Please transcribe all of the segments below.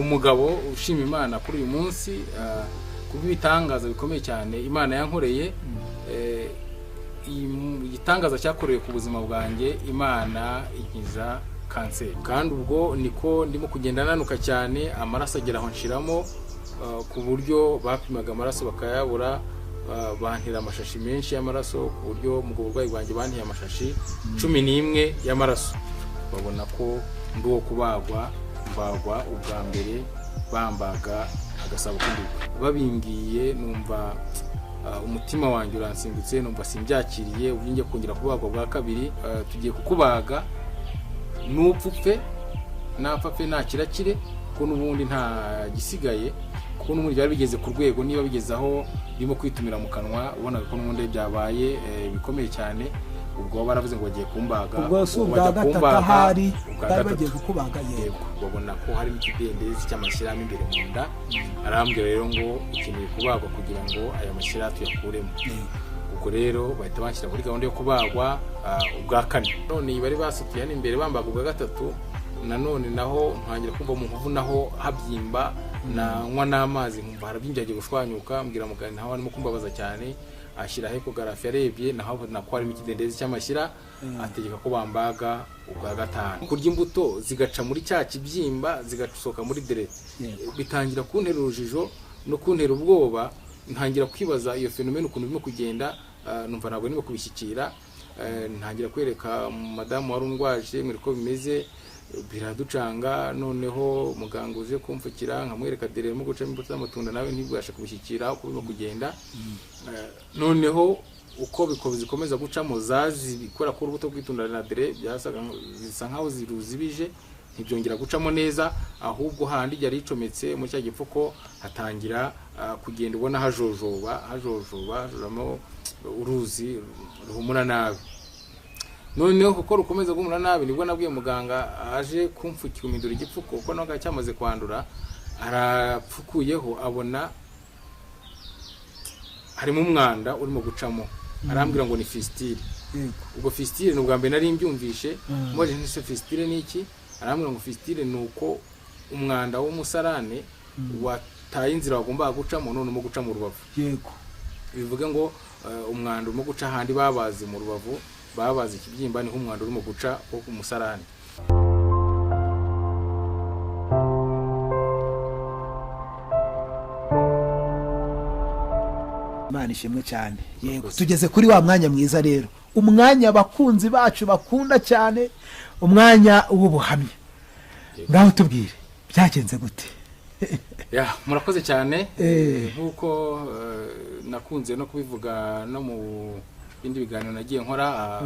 umugabo ushima Imana kuri uyu munsi kubw'ibitangaza bikomeye cyane Imana yankoreye. Igitangaza cyakorewe ku buzima bwanjye, Imana inkiza kanseri, kandi ubwo niko ndimo kugenda nanuka cyane, amaraso agera aho nshiramo ku buryo bapimaga amaraso bakayabura, bantira amashashi menshi y'amaraso, ku buryo mu burwayi bwanjye bantiye amashashi 11 y'amaraso. Babona ko ndi uwo kubagwa, mbagwa ubwa mbere bambaga agasabo k'induga. Babimbwiye numva umutima wanjye uransimbutse, numva simbyakiriye, ubinge kongera kubagwa bwa kabiri. Tugiye kukubaga n'upfupfe, napfapfe nta kirakire, ko n'ubundi nta gisigaye, kuko n'ubundi byari bigeze ku rwego niba bigeze aho birimo kwitumira mu kanwa, ubona ko n'ubundi byabaye bikomeye cyane. Ubwo baravuze ngo bagiye kumbaga, ubwo bwa gatatu ahari bari bagiye kukubaga. Yego, babona ko hari n'ikidendezi cy'amashyirahamwe imbere mu nda. Arambwira rero ngo ukeneye kubagwa kugira ngo aya mashyira tuyakuremo. Ubwo rero bahita banshyira muri gahunda yo kubagwa ubwa kane. None bari basukiye n'imbere bambaga ubwa gatatu, nanone naho ntangira kumva mu nkovu naho habyimba, nanywa n'amazi nkumva harabyinjagiye gushwanyuka. Mbwira muganga naho arimo kumbabaza cyane, ashyiraho ecography yarebye naho nako harimo ikidendezi cy'amashyira, ategeka ko bambaga ubwa gatanu. Kurya imbuto zigaca muri cya kibyimba zigasohoka muri direct, bitangira kuntera urujijo no kuntera ubwoba. Ntangira kwibaza iyo fenomene ukuntu birimo kugenda, numva ntabwo nimo kubishyikira. Ntangira kwereka madamu wari undwaje mwere ko bimeze, biraducanga. Noneho muganga uje kumfukira nkamwereka dere mu guca imbuto z'amatunda, nawe ntibwasha kubishyikira uko birimo kugenda. Noneho uko bikomeza gucamo zazi bikora ku rubuto rw'itunda na dere byasaga zisa nkaho ziruzibije, ntibyongera gucamo neza, ahubwo handi yari icometse mu cya gipfuko hatangira kugenda ubona hajojoramo uruzi ruhumura nabi. Noneho kuko rukomeza guhumura nabi, nibwo nabwiye muganga aje kumfukira umindura igipfuko, kuko naga cyamaze kwandura. Arapfukuyeho abona harimo umwanda urimo gucamo, arambwira ngo ni fistile. Ubwo fistile n'ubwa mbere nari mbyumvishe, mwaje nise fistile niki? Arambwira ngo fistile nuko umwanda w'umusarane wataye inzira wagomba gucamo, none mo guca mu rubavu. Yego, bivuga ngo umwanda urimo guca handi babazi mu rubavu, babazi ikibyimba niho umwanda urimo guca wo ku musarane. Imana ishimwe cyane. Yego, tugeze kuri wa mwanya mwiza rero, umwanya abakunzi bacu bakunda cyane, umwanya w'ubuhamya. Ngaho tubwire byagenze gute? Murakoze cyane. Nkuko nakunze no kubivuga no mu bindi biganiro nagiye nkora,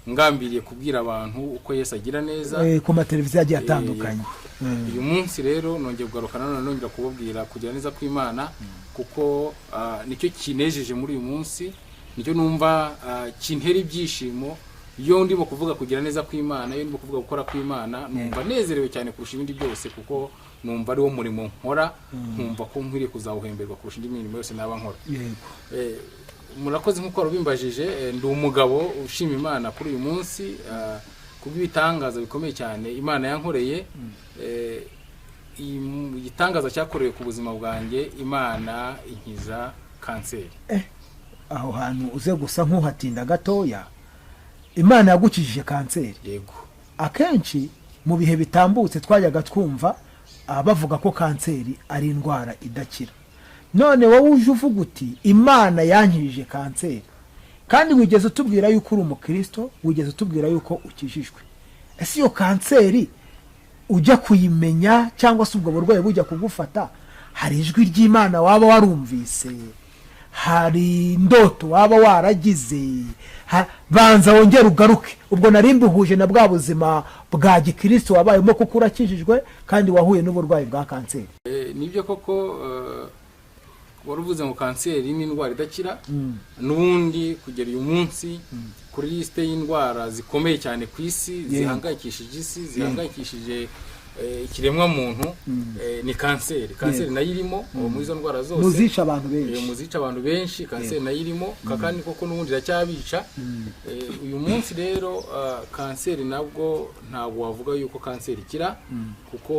ngambiriye kubwira abantu uko Yesu agira neza ku mateleviziyo agiye atandukanye. Uyu munsi rero nongeye kugarukana none nongera kubabwira kugira neza kw'Imana, kuko nicyo kinejeje muri uyu munsi, nicyo numva kintera ibyishimo. Iyo ndimo kuvuga kugira neza kw'Imana, iyo ndimo kuvuga gukora kw'Imana, numva nezerewe cyane kurusha ibindi byose, kuko numva ari wo murimo nkora, numva ko nkwiriye kuzawuhemberwa kurusha indi mirimo yose naba nkora. Murakoze nkuko rubimbajije, ndi umugabo ushima Imana kuri uyu munsi kubw'ibitangaza bikomeye cyane Imana yankoreye. Igitangaza cyakorewe ku buzima bwanjye, Imana inkiza kanseri. Aho hantu uze gusa nk'uhatinda gatoya, Imana yagukijije kanseri. Yego, akenshi mu bihe bitambutse twajyaga twumva bavuga ko kanseri ari indwara idakira. None wowe uje uvuga uti Imana yankijije kanseri, kandi wigeze utubwira yuko uri umukristo, wigeze utubwira yuko ukijijwe. Ese iyo kanseri ujya kuyimenya cyangwa se ubwo burwayi bujya kugufata, hari ijwi ry'Imana waba warumvise, hari indoto waba waragize? Banza wongere ugaruke. Ubwo narimbuhuje na bwa buzima bwa gikristo wabayemo, kuko urakijijwe kandi wahuye n'uburwayi bwa kanseri. Nibyo koko waruvuze ngo kanseri ni indwara idakira. N'ubundi kugera uyu munsi kuri liste y'indwara zikomeye cyane ku isi, zihangayikishije isi, zihangayikishije ikiremwa muntu ni kanseri nayo irimo muri izo ndwara zose muzica abantu benshi kanseri nayo irimo kakandi koko n'ubundi iracyabica uyu munsi rero kanseri nabwo ntabwo wavuga yuko kanseri ikira kuko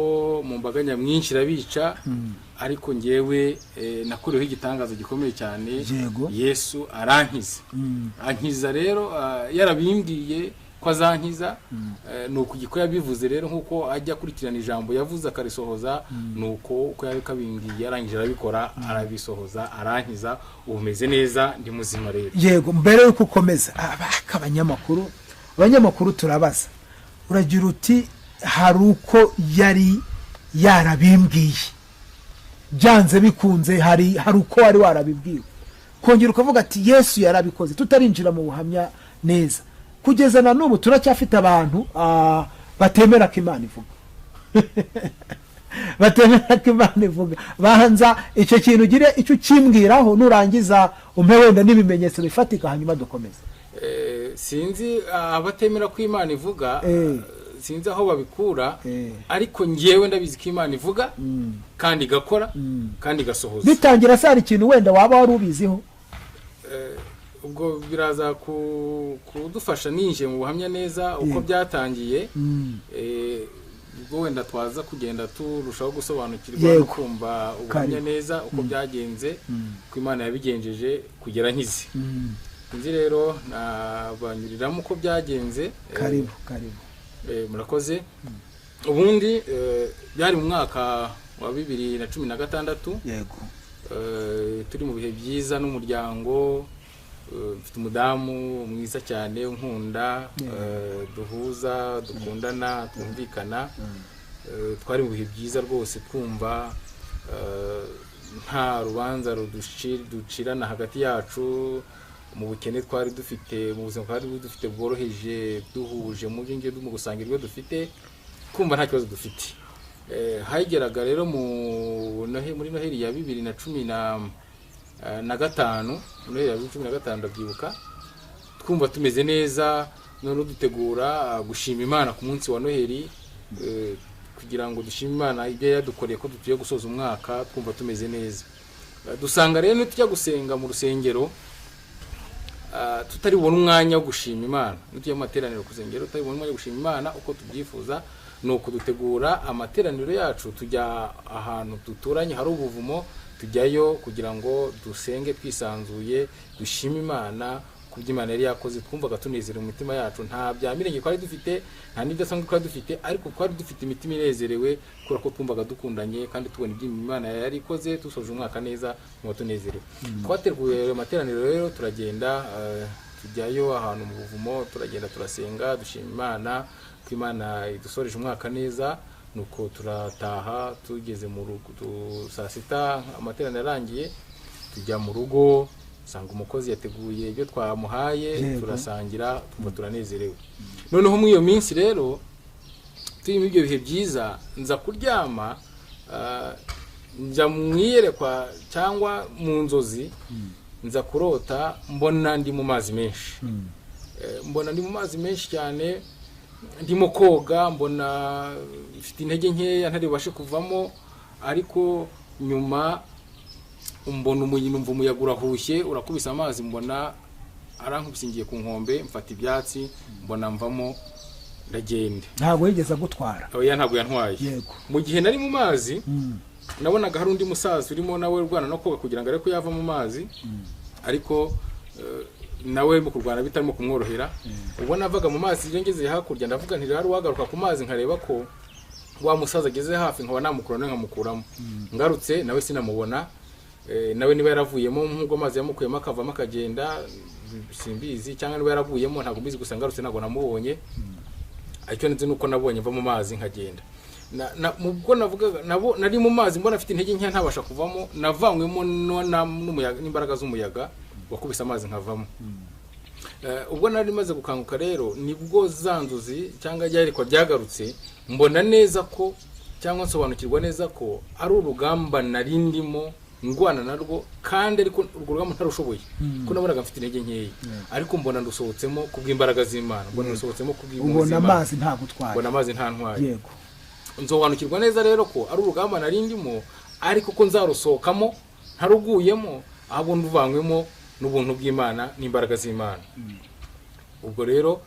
mu mbaga nyamwinshi irabica ariko ngewe nakuriho igitangazo gikomeye cyane Yesu arankiza rero yarabimbwiye ko azankiza nuko igiko yabivuze rero nkuko ajya kurikirana ijambo yavuze akarisohoza nuko uko yabikabimbwiye yarangije arabikora arabisohoza arankiza ubumeze neza ndi muzima rero. Yego, mbere yuko ukomeza abanyamakuru turabaza uragira uti hari uko yari yarabimbwiye byanze bikunze hari uko wari warabibwiwe kongera ukavuga ati Yesu yarabikoze tutarinjira mu buhamya neza kugeza na n'ubu turacyafite abantu batemera ko Imana ivuga batemera ko Imana ivuga bahanza icyo kintu ugire icyo ukimbwiraho nurangiza umpe wenda n'ibimenyetso bifatika hanyuma dukomeze. Sinzi abatemera ko Imana ivuga sinzi aho babikura ariko ngewe ndabizi ko Imana ivuga kandi igakora kandi igasohoza. Bitangira sari ikintu wenda waba wari ubiziho ubwo biraza kudufasha ninje mu buhamya neza uko byatangiye ubwo wenda twaza kugenda turushaho gusobanukirwa no kumva ubuhamya neza uko byagenze ko Imana yabigenjeje kugera nkizi. Nzi rero nabanyuriramo uko byagenze. Karibu murakoze. Ubundi byari mu mwaka wa 2016. Yego. Turi mu bihe byiza n'umuryango mfite umudamu mwiza cyane unkunda duhuza dukundana twumvikana twari mu bihe byiza rwose twumva nta rubanza ducirana hagati yacu mu bukene twari dufite mu buzima twari dufite bworoheje duhuje mu byinge mu gusangira ibyo dufite kumva nta kibazo dufite. Hageraga rero muri Noheli ya 2015 Noheli ya 2015 ndabyibuka twumva tumeze neza none dutegura gushima Imana ku munsi wa Noheli kugira ngo dushime Imana ibyo yadukoreye ko tugiye gusoza umwaka twumva tumeze neza. Dusanga rero tujya gusenga mu rusengero tutari bubona umwanya wo gushima Imana n'utuye mu materaniro kuzengero tutari bubona umwanya wo gushima Imana uko tubyifuza nuko dutegura amateraniro yacu tujya ahantu duturanye hari ubuvumo tujyayo kugira ngo dusenge twisanzuye dushime Imana kubyo Imana yari yakoze twumvaga tunezera mu mitima yacu nta byamirenge kwari dufite nta n'idasanzwe kwari dufite ariko kwari dufite imitima inezerewe kura ko twumvaga dukundanye kandi tubona ibyo Imana yari ikoze tusoje umwaka neza mu tunezerewe. Twateguye amateraniro rero turagenda tujyayo ahantu mu buvumo turagenda turasenga dushima Imana ko Imana idusoreje umwaka neza nuko turataha tugeze mu rugo saa sita amateraniro arangiye tujya mu rugo sanga umukozi yateguye ibyo twamuhaye turasangira twumva turanezerewe. Noneho muri iyo minsi rero turi mu ibyo bihe byiza nza kuryama njya mwiyerekwa cyangwa mu nzozi nza kurota mbona ndi mu mazi menshi cyane ndimo koga mbona ifite intege nkeya ntari bubashe kuvamo ariko nyuma mbona umuyaga urahushye urakubisa amazi mbona arankubisingiye ku nkombe mfata ibyatsi mbona mvamo ndagenda. Ntabwo yigeze gutwara? Oya ntabwo yantwaye. Mu gihe nari mu mazi nabonaga hari undi musaza urimo nawe urwana no koga kugira ngo areko yava mu mazi ariko nawe mu kurwana bitarimo kumworohera. Ubwo navaga mu mazi ngeze hakurya ndavuga nti rero wagaruka ku mazi nkareba ko wa musaza ageze hafi nkaba namukurana nkamukuramo. Ngarutse nawe sinamubona nawe niba yaravuyemo nk'ubwo amazi yamukuyemo akavamo akagenda simbizi cyangwa niba yaravuyemo ntabwo mbizi gusa ngarutse ntabwo namubonye ariko nzi nuko nabonye mva mu mazi nkagenda. Mubwo navuga nari mu mazi mbona afite intege nke ntabasha kuvamo navanywemo n'umuyaga n'imbaraga z'umuyaga wakubise amazi nkavamo. Ubwo nari maze gukanguka rero nibwo zanzuzi cyangwa ryarekwa byagarutse mbona neza ko cyangwa nsobanukirwa neza ko ari urugamba nari ndimo ngwana narwo kandi ariko urwo rugamba ntarushoboye ko nabonaga mfite intege nkeya ariko mbona ndusohotsemo kubw'imbaraga z'Imana mbona ndusohotsemo kubw'Imana. Ubona amazi nta gutwara? Mbona amazi nta ntwaye. Yego. nzobanukirwa neza rero ko ari urugamba nari ndimo, ariko ko nzarusohokamo ntaruguyemo, ahubwo nduvanywemo n'ubuntu bw'Imana n'imbaraga z'Imana. Ubwo rero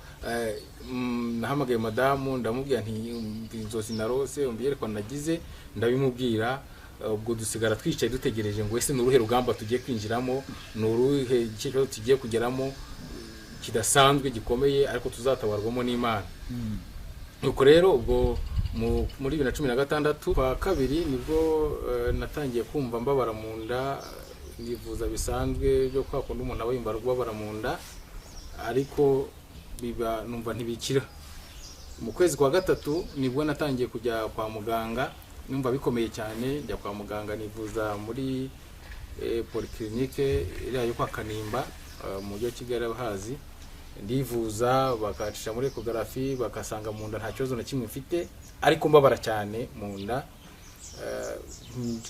nahamagaye madamu ndamubwira nti inzozi narose umbiyerekwa nagize, ndabimubwira. Ubwo dusigara twicaye dutegereje ngo ese nuruhe rugamba tugiye kwinjiramo, nuruhe kibazo tugiye kugeramo kidasanzwe gikomeye ariko tuzatabarwamo n'Imana. Nuko rero ubwo muri 2016 kwa kabiri nibwo natangiye kumva mbabara mu nda, nivuza bisanzwe byo kwakunda umuntu aba yumva rwabara mu nda, ariko biba numva ntibikira. Mu kwezi kwa gatatu nibwo natangiye kujya kwa muganga, numva bikomeye cyane, njya kwa muganga nivuza muri polyclinique iriya yo kwa Kanimba mu mujyi wa Kigali abahazi. Ndivuza bakacisha muri ecography bakasanga mu nda nta kibazo na kimwe mfite, ariko mbabara cyane mu nda.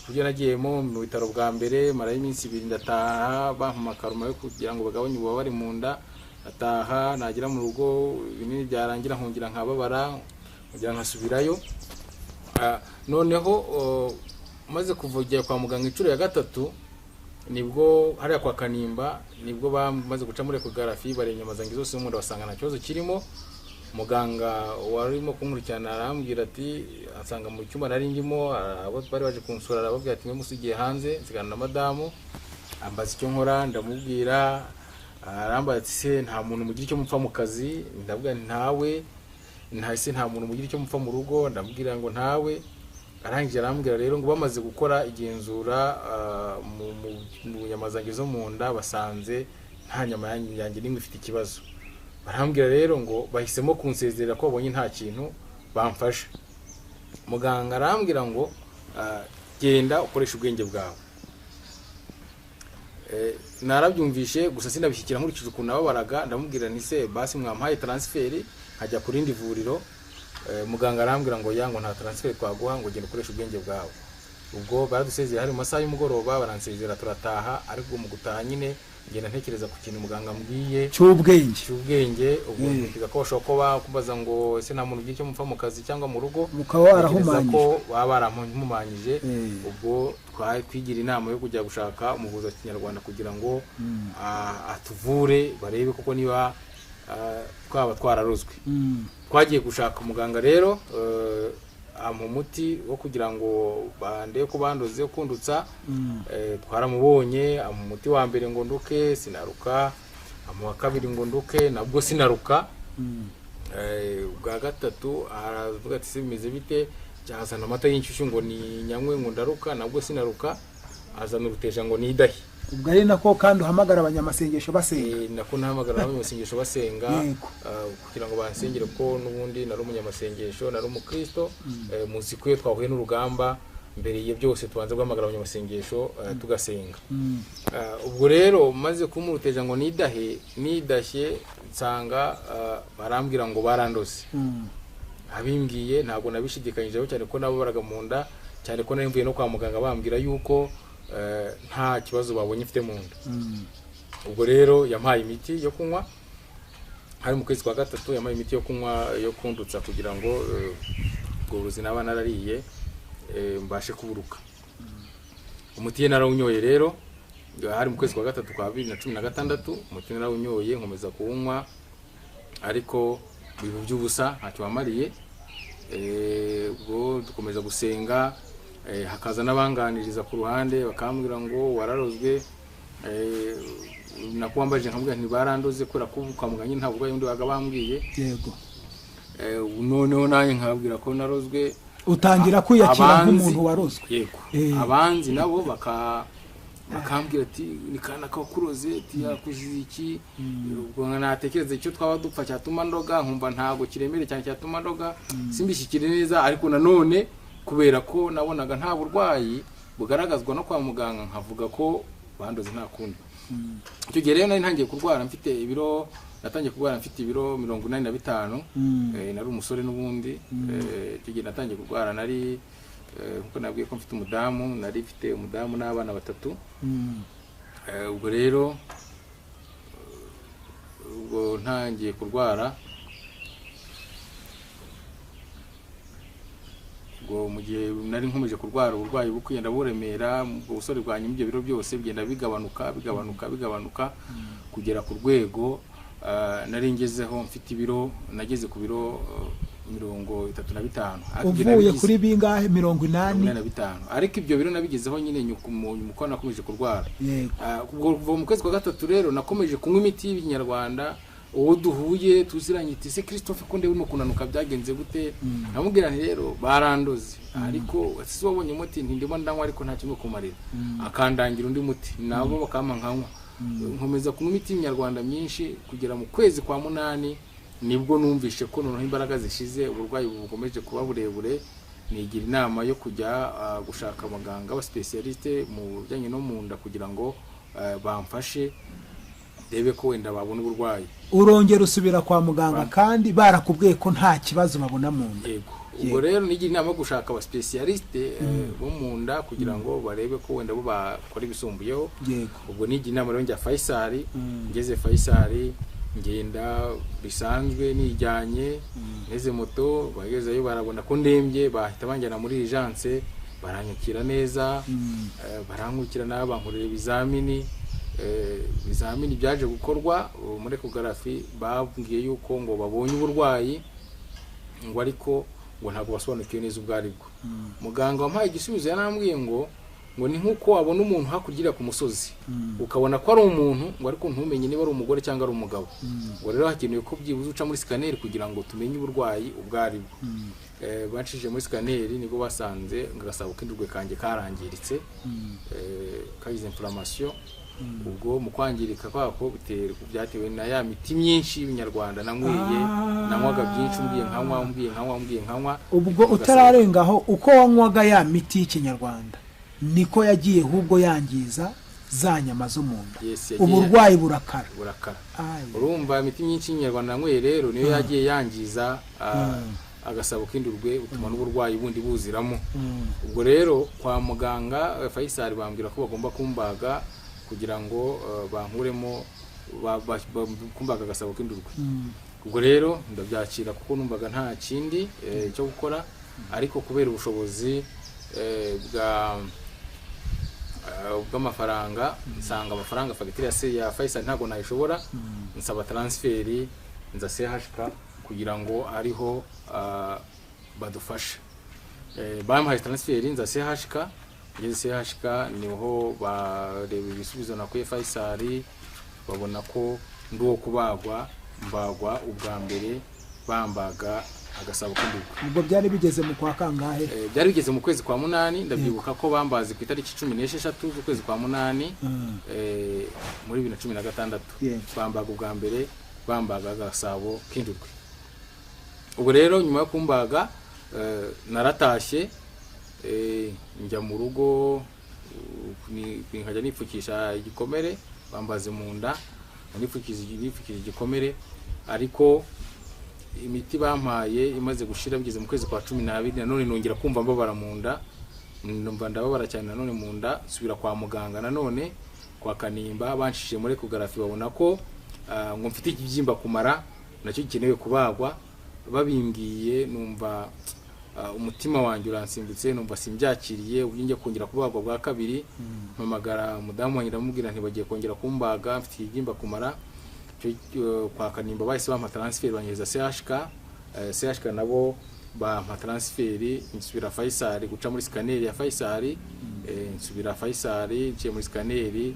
Kujya nagiyemo mu bitaro bwa mbere mara y'iminsi 2 ndataha, bampa makaruma yo kugira ngo bagabanye ububabare mu nda. Ataha nagira mu rugo ibinini byarangira nkongera nkababara, kugira nkasubirayo. Noneho maze kuvugira kwa muganga inshuro ya gatatu nibwo hariya kwa Kanimba nibwo bamaze guca muri ecography barenyamazanga zose mu nda basanga nta kibazo kirimo. Muganga warimo kunkurikirana arambwira ati asanga mu cyumba nari ndimo, abo bari baje kunsura arababwira ati mwe musigiye hanze nsigana na madamu, ambaza icyo nkora ndamubwira. Arambaye ati se nta muntu mugira icyo mupfa mu kazi? Ndabwira ntawe. Ntahise nta muntu mugira icyo mupfa mu rugo? Ndamubwira ngo ntawe. Arangije arambwira rero ngo bamaze gukora igenzura mu nyamazange zo mu nda basanze nta nyama yanjye nimwe ifite ikibazo. Barambwira rero ngo bahisemo kunsezerera ko babonye nta kintu bamfasha. Muganga arambwira ngo genda ukoresha ubwenge bwawe. Narabyumvishe gusa sinabishyikira nkurikije ukuntu nababaraga. Ndamubwira nti se basi mwampaye transfer hajya ku rindi vuriro. Muganga arambwira ngo yango nta transfer twaguha, ngo genda ukoresha ubwenge bwawe. Ubwo baradusezeye hari mu masaha y'umugoroba baransezera turataha, ariko mu gutaha nyine ngenda ntekereza ku kintu muganga mbwiye cy'ubwenge. Ubwo ntiga ko bashobora kuba kumbaza ngo ese nta muntu ugiye cyo mupfa mu kazi cyangwa mu rugo, mukaba warahumanyije ko baba barampumanyije. Ubwo twigira inama yo kujya gushaka umuvuzi wa Kinyarwanda kugira ngo atuvure barebe koko niba twaba twararozwe. Twagiye gushaka muganga rero ampa umuti wo kugira ngo bande ko bandoze kundutsa. Twaramubonye ampa umuti wa mbere ngo nduke sinaruka, ampa wa kabiri ngo nduke nabwo sinaruka. Bwa gatatu aravuga ati se bimeze bite? Cyazana amata y'inshyushyu ngo ni nyamwe ngo ndaruka, nabwo sinaruka. Azana uruteja ngo nidahi. Ubwo ari nako kandi uhamagara abanyamasengesho basenga. Nako nahamagara abanyamasengesho basenga kugira ngo bansengere ko nubundi nari umunyamasengesho, nari umukristo. Muzi ko twahuye n'urugamba mbere ye byose tubanze guhamagara abanyamasengesho tugasenga. Ubwo rero maze kumuruteja ngo nidashye nsanga barambwira ngo barandose. Abimbwiye ntabwo nabishidikanyijeho cyane ko nabo baraga mu nda, cyane ko nari mvuye no kwa muganga bambwira yuko nta kibazo babonye mfite mu nda. Ubwo rero yampaye imiti yo kunywa, hari mu kwezi kwa gatatu yampaye imiti yo kunywa yo kundutsa kugira ngo ubworozi naba narariye mbashe kuburuka. Umuti ye narawunyoye rero, hari mu kwezi kwa gatatu kwa 2016 umuti narawunyoye nkomeza kuwunywa, ariko bibu by'ubusa ntacyo wamariye. Ubwo dukomeza gusenga, hakaza n'abanganiriza ku ruhande bakambwira ngo wararozwe. Nakwambaje nkambwira nti barandoze kora kuvuka muganye nta burwayi undi bagabambwiye. Yego. Noneho nanjye nkabwira ko narozwe. Utangira kwiyakira nk'umuntu warozwe. Yego. Abanzi nabo bakambwira ati ni kana kakuroze ati yakuzize iki. Ubwo natekereza icyo twaba dupfa cyatuma ndoga, nkumva ntago kiremere cyane cyatuma ndoga. Simbishyikire neza, ariko nanone kubera ko nabonaga nta burwayi bugaragazwa no kwa muganga nkavuga ko bandoze nta kundi. Icyo gihe rero nari ntangiye kurwara mfite ibiro, natangiye kurwara mfite ibiro 85. Nari umusore n'ubundi. Icyo gihe natangiye kurwara nari kuko nabwiye ko mfite umudamu, nari mfite umudamu n'abana 3. Ubwo rero ubwo ntangiye kurwara ubwo mu gihe nari nkomeje kurwara uburwayi bukugenda buremera mu busore bwanyu ibyo biro byose bigenda bigabanuka kugera ku rwego nari ngezeho mfite ibiro nageze ku biro 35. uvuye kuri bingahe 85, ariko ibyo biro nabigezeho nyine nyuko nakomeje kurwara. Ubwo mu kwezi kwa gatatu rero nakomeje kunywa imiti y'ibinyarwanda. Uwo duhuye tuziranye iti se Christophe ko ndewe no kunanuka byagenze gute, namubwira nti rero barandoze ariko sisi wabonye umuti ndimo ndanywa ariko nta kimwe kumarira, akandangira undi muti nabo bakama nkanywa, nkomeza kunywa imiti y'ibinyarwanda myinshi kugera mu kwezi kwa 8 nibwo numvishe ko noneho imbaraga zishize, uburwayi bukomeje kuba burebure. Nigira inama yo kujya gushaka abaganga ba specialiste mu bijyanye no munda kugira ngo bamfashe debe ko wenda babona uburwayi. Urongera usubira kwa muganga kandi barakubwiye ko nta kibazo babona mu nda. Yego. Ubwo rero nigira inama yo gushaka aba specialiste bo mu nda kugira ngo barebe ko wenda bo bakora ibisumbuyeho. Ubwo nigira inama rero njya Faisal, ngeze Faisal ngenda bisanzwe nijyanye neze moto, bagezeyo barabona ko ndembye, bahita banjyana muri urgence, baranyakira neza, barankukira n'abankorera ibizamini byaje gukorwa muri ecography. Babwiye yuko ngo babonye uburwayi ngo ariko ngo ntabwo basobanukiwe neza ubwo aribwo. Muganga wampaye igisubizo yanambwiye ngo ni nkuko wabona umuntu hakurya ku musozi ukabona ko ari umuntu ngo ariko ntumenye niba ari umugore cyangwa ari umugabo. Ngo rero hakenewe ko byibuze uca muri scanner kugira ngo tumenye uburwayi ubwo aribwo. Bacishije muri scanner nibwo basanze ngasaba k'indurwe kanjye karangiritse, kagize inflammation. Ubwo mu kwangirika kwako byatewe na ya miti myinshi y'ibinyarwanda nanyweye, nanywaga byinshi mbwiye nkanywa. Ubwo utararengaho uko wanywaga ya miti y'ikinyarwanda niko yagiye ahubwo yangiza za nyama zo mu nda. Uburwayi burakara. Urumva imiti myinshi y'inyarwanda nanyweye rero niyo yagiye yangiza agasabo k'indurwe, utuma n'uburwayi bundi buziramo. Ubwo rero kwa muganga Faisal bambwira ko bagomba kumbaga kugira ngo bankuremo kumbaga agasabo k'indurwe. Ubwo rero ndabyakira kuko numvaga nta kindi cyo gukora, ariko kubera ubushobozi bw'amafaranga nsanga amafaranga fagitire ya Faisal ntago nayishobora, nsaba transferi nza CHK kugira ngo ariho badufasha. Bampaye transferi nza CHK, ngeze CHK niho bareba ibisubizo nakuye Faisal, babona ko nduwo kubagwa mbagwa ubwa mbere bambaga agasabo k'indurwe. Ubwo byari bigeze mu kwa kangahe? Byari bigeze mu kwezi kwa 8. Ndabyibuka ko bambaze ku itariki 16 z'ukwezi kwa 8 muri 2016 bambaga ubwa mbere bambaga agasabo k'indurwe. Ubwo rero nyuma yo kumbaga naratashye njya mu rugo nkajya nipfukisha igikomere, bambaze mu nda nipfukije igikomere, ariko imiti bampaye imaze gushira bigeze mu kwezi kwa 12 nanone nongera kumva mbabara mu nda, numva ndababara cyane nanone mu nda. Subira kwa muganga nanone kwa Kanimba, banshishije muri ecography babona ko ngo mfite ikibyimba kumara nacyo gikenewe kubagwa. Babimbwiye numva umutima wanjye uransimbutse, numva simbyakiriye. Ubwinge kongera kubagwa bwa kabiri, mpamagara mudamu wanjye ndamubwira nti bagiye kongera kumbaga mfite ikibyimba kumara. Kwa Kanimba bahise bampa transfer banyeza CHK nabo bampa transfer, nsubira Faisal guca muri scanner ya Faisal, nsubira Faisal nciye muri scanner,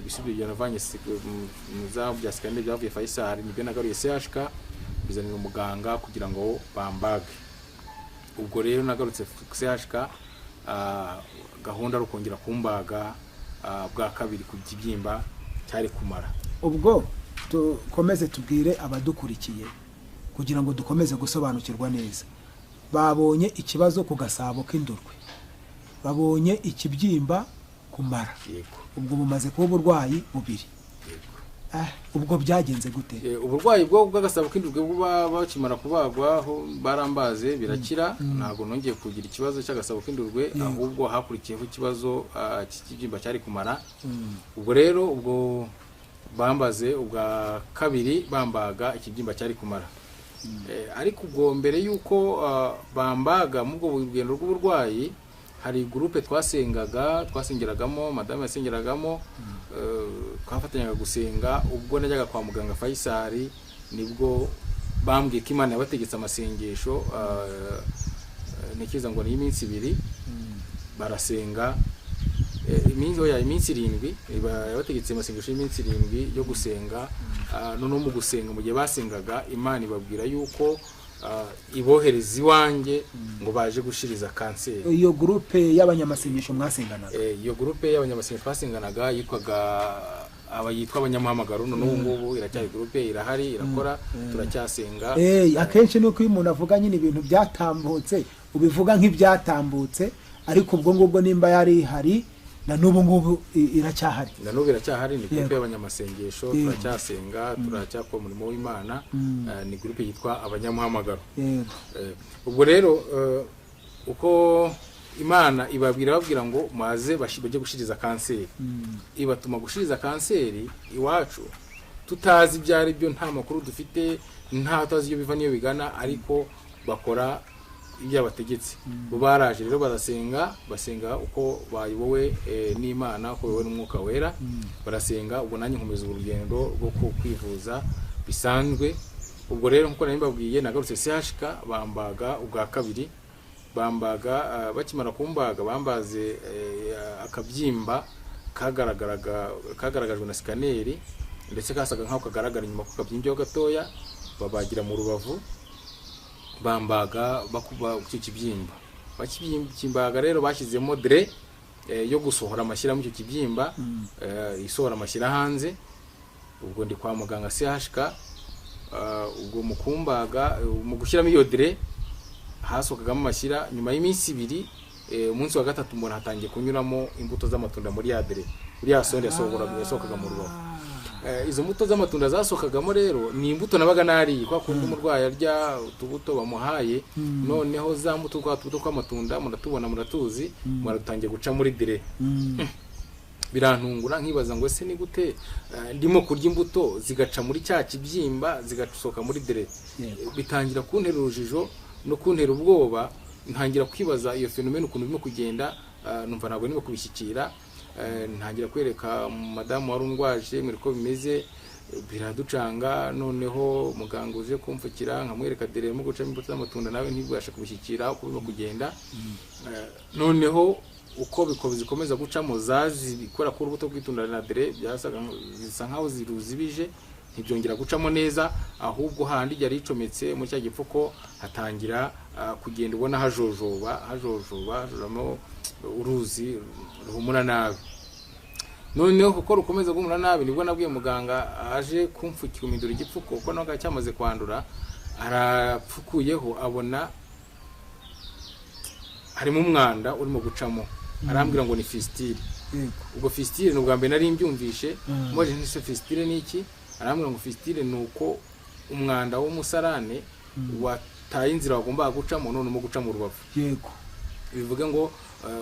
bisubira navanye muza bya scanner byavuye Faisal, nibyo nagaruye CHK bizanira umuganga kugira ngo bambage. Ubwo rero nagarutse CHK, gahunda ari kongera kumbaga bwa kabiri ku kibyimba cyari kumara. Ubwo tukomeze tubwire abadukurikiye kugira ngo dukomeze gusobanukirwa neza. Babonye ikibazo ku gasabo k'indurwe, babonye ikibyimba kumara. Ubwo bumaze kuba uburwayi bubiri. Ubwo byagenze gute? Uburwayi bw'agasabo k'indurwe buba bakimara kubagwa barambaze birakira, ntago nongeye kugira ikibazo cy'agasabo k'indurwe, ahubwo hakurikiyeho ikibazo cy'ikibyimba cyari kumara. Ubwo rero ubwo bambaze ubwa kabiri bambaga ikibyimba cyari kumara. ariko ubwo mbere yuko bambaga mu bwo rugendo rw'uburwayi hari groupe twasengeragamo madame yasengeragamo twafatanyaga gusenga ubwo najyaga kwa muganga Faisal nibwo bambwiye ko Imana yabategetse amasengesho nikiza ngo ni iminsi 2 barasenga iminsi 7 yabategetse amasengesho y'iminsi 7 yo gusenga none mu gusenga mu gihe basengaga Imana ibabwira yuko ibohereza iwanjye ngo baje gushiriza kanseri. Iyo groupe y'abanyamasengesho mwasenganaga? Iyo groupe y'abanyamasengesho twasenganaga yitwaga abayitwa abanyamuhamagaro none ngubu iracyari groupe irahari irakora turacyasenga. Akenshi nuko iyo umuntu avuga nyine ibintu byatambutse ubivuga nk'ibyatambutse ariko ubwo ngubwo nimba yari hari na n'ubu ngubu iracyahari. Na n'ubu iracyahari ni groupe y'abanyamasengesho turacyasenga turacyakora umurimo w'Imana ni groupe yitwa abanyamuhamagaro. Ubwo rero uko Imana ibabwira ngo maze bashije gushiriza kanseri ibatuma gushiriza kanseri iwacu tutazi byari byo nta makuru dufite nta tazi iyo biva niyo bigana ariko bakora ibyo abategetse bo baraje rero basenga uko bayobowe n'Imana uko bayobowe n'Umwuka Wera barasenga ubwo nanjye nkomeza urugendo rwo kwivuza bisanzwe. Ubwo rero nkuko nari mbabwiye nagarutse CHK bambaga ubwa kabiri bambaga bakimara kumbaga bambaze akabyimba kagaragajwe na scanner ndetse kasaga nkaho kagaragara inyuma ko kabyimbyeho gatoya babagira mu rubavu bambaga bakuba ukikibyimba bakimbaga rero bashyizemo dre yo gusohora amashyira mu cyo kibyimba isohora amashyira hanze. Ubwo ndi kwa muganga CHK ubwo mukumbaga mu gushyiramo iyo dre hasokagamo amashyira nyuma y'iminsi 2 umunsi wa gatatu mbona hatangiye kunyuramo imbuto z'amatunda muri yadre uri yasonde yasohokaga mu rubavu. Izo mbuto z'amatunda zasokagamo rero ni imbuto nabaga nari kwa kundi umurwayi arya utubuto bamuhaye noneho za mbuto kw'amatunda muratubona muratuzi muratangiye guca muri dire. Birantungura nkibaza ngo ese ni gute ndimo kurya imbuto zigaca muri cya kibyimba zigasoka muri dire. Bitangira kuntera urujijo no kuntera ubwoba ntangira kwibaza iyo fenomene ukuntu bimo kugenda numva ntabwo nimo kubishyikira ntangira kwereka madamu wari undwaje mwereko bimeze biraducanga noneho muganga uje kumfukira nkamwereka dere mu guca imbuto z'amatunda nawe ntibwasha kubishyikira uko bimo kugenda noneho uko bikomeza gucamo zazi bikora ku rubuto rw'itunda na dere byasaga zisa nkaho ziruzibije ntibyongera gucamo neza ahubwo handi yari icometse mu cya gipfuko hatangira kugenda ubona hajojoramo uruzi ruhumura nabi. Noneho kuko rukomeza guhumura nabi nibwo nabwiye muganga aje kumfukira umindura igipfuko kuko naga cyamaze kwandura arapfukuyeho abona harimo umwanda urimo gucamo arambwira ngo ni fistile. Ubwo fistile n'ubwa mbere nari mbyumvishe mwaje nise fistile niki arambwira ngo fistile nuko umwanda w'umusarane wataye inzira wagomba gucamo none mo guca mu rubavu. Bivuga ngo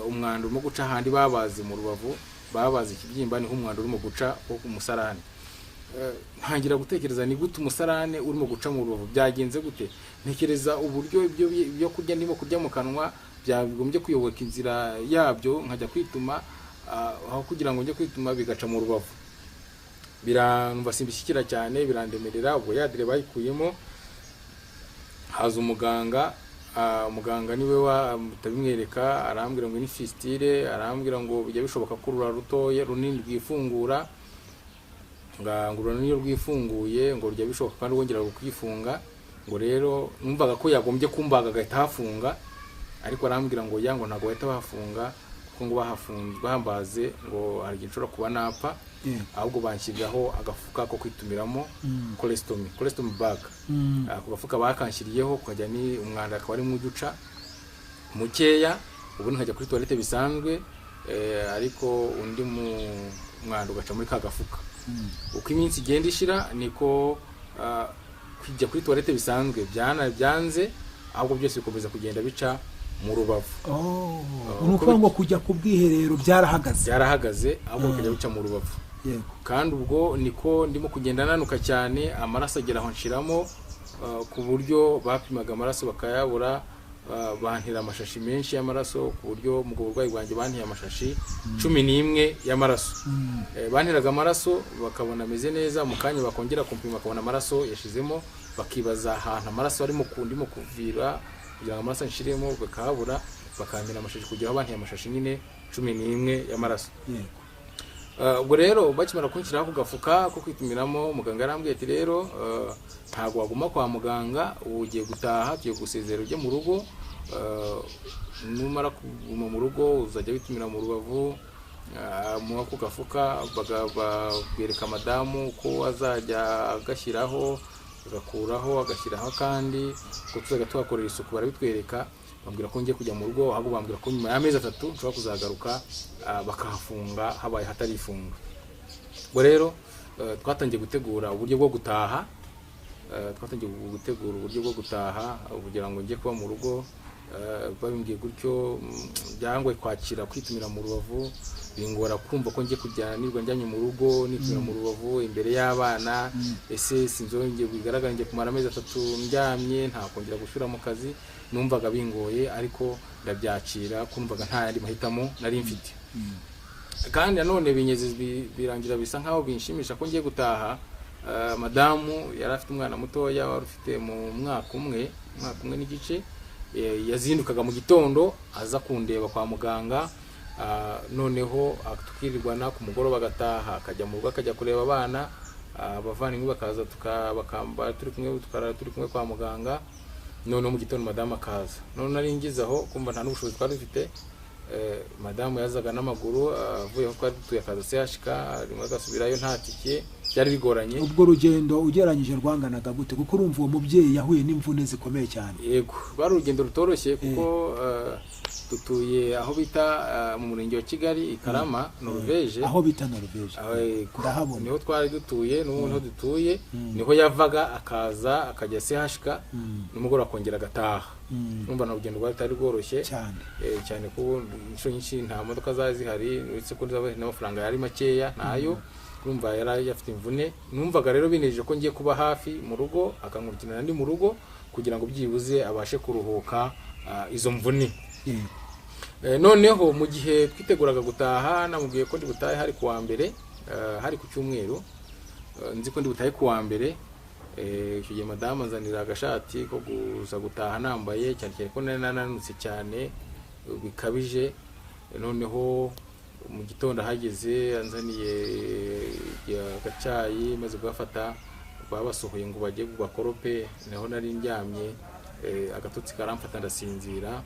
umwanda urimo guca handi babazi mu rubavu babazi ikibyimba niho umwanda urimo guca ko ku musarane. Ntangira gutekereza ni gute umusarane urimo guca mu rubavu byagenze gute ntekereza uburyo ibyo kurya ndimo kurya mu kanwa byagombye kuyoboka inzira yabyo nkajya kwituma aho kugira ngo njye kwituma bigaca mu rubavu. Biranumva simbishyikira cyane birandemerera ubwo yadire bayikuyemo haza umuganga niwe watabimwereka arambwira ngo ni fistile arambwira ngo bijya bishoboka ko rutoye runini rwifungura ngangurura niyo rwifunguye ngo rujya bishoboka kandi wongera kwifunga ngo rero numvaga ko yagombye kumbaga agahita hafunga ariko arambwira ngo yango ntago bahita bafunga kuko ngo bahambaze ngo hari gicura kuba napfa ahubwo banshyiriraho agafuka ko kwitumiramo colostomy bag ako gafuka bakanshyiriyeho kujya ni umwanda akaba ari mu guca mukeya ubu nkajya kuri toilette bisanzwe ariko undi mu mwanda ugaca muri ka gafuka uko iminsi igenda ishira niko kujya kuri toilette bisanzwe byanze ahubwo byose bikomeza kugenda bica mu rubavu. Unuko ngo kujya ku bwiherero byarahagaze ahubwo kujya bica mu rubavu. Kandi ubwo niko ndimo kugenda nanuka cyane amaraso agera aho nshiramo ku buryo bapimaga amaraso bakayabura, bantira amashashi menshi y'amaraso ku buryo mu burwayi bwanjye bantiye amashashi 11 y'amaraso. Bantiraga amaraso bakabona ameze neza, mu kanya bakongera kumpima bakabona amaraso yashizemo, bakibaza ahantu amaraso ari mu kuvira kugira ngo amaraso nshiremo, bakahabura bakandira amashashi kugira bantiye amashashi nyine 11 y'amaraso. Ubwo rero bakimara kunshyiraho ku gafuka ko kwitumiramo, muganga yarambwiye ati rero ntabwo waguma kwa muganga, ugiye gutaha, tugiye gusezera ujye mu rugo, numara kuguma mu rugo uzajya witumira mu Rubavu, mu ako gafuka bereka madamu ko azajya agashyiraho, agakuraho, agashyiraho kandi ko tuzajya tuhakorera isuku, barabitwereka. Bambwira ko ngiye kujya mu rugo, ahubwo bambwira ko nyuma y'amezi 3 nshobora kuzagaruka bakahafunga habaye hatarifunga. Ubwo rero twatangiye gutegura uburyo bwo gutaha, kugira ngo njye kuba mu rugo. Babimbwiye gutyo byangwe kwakira kwitumira mu Rubavu, bingora kumva ko ngiye kujyana nirwa njyanye mu rugo nitumira mu Rubavu imbere y'abana, ese sinzongeye bigaragara ngiye kumara amezi 3 ndyamye, nta kongera gushyira mu kazi. Numvaga bingoye ariko ndabyakira, kumvaga nta yandi mahitamo nari mfite. Kandi nanone binyeze birangira bisa nkaho binshimisha ko ngiye gutaha. Madamu yari afite umwana mutoya wari ufite mu mwaka umwe n'igice, yazindukaga mu gitondo aza kundeba kwa muganga, noneho tukirirwana ku mugoroba agataha akajya mu rugo akajya kureba abana, abavandimwe bakaza bakamba turi kumwe kwa muganga. Noneho mu gitondo madamu akaza, none nari ngizaho kumva nta n'ubushobozi twari dufite. Madamu yazaga n'amaguru avuye ko dutuye akaza CHK, rimwe agasubirayo nta tike, byari bigoranye. Ubwo rugendo ugeranyije rwanganaga gute? Kuko urumva uwo mubyeyi yahuye n'imvune zikomeye cyane. Yego, bari urugendo rutoroshye kuko dutuye aho bita mu murenge wa Kigali Ikarama, Norvege. Aho bita Norvege. Ndahabona. Niho twari dutuye, niho dutuye, niho yavaga akaza akajya CHK, n'umugoroba akongera agataha. Numva na urugendo rwari rworoshye cyane ko inshuro nyinshi nta modoka zazi zihari, uretse ko n'amafaranga yari makeya nayo. Numva yari yafite imvune, numvaga rero binejeje ko ngiye kuba hafi mu rugo, akankurikirana ndi mu rugo kugira ngo byibuze abashe kuruhuka izo mvune. Noneho mu gihe twiteguraga gutaha, namubwiye ko ndi butahe hari kuwa mbere, hari ku cyumweru, nzi ko ndi butahe kuwa mbere. Icyo gihe madamu anzanira agashati ko guza gutaha nambaye, cyane ko nari nananutse cyane bikabije. Noneho mu gitondo hageze anzaniye agacyayi, maze gufata babasohoye ngo bajye gukorope, naho nari ndyamye, agatotsi karamfata ndasinzira.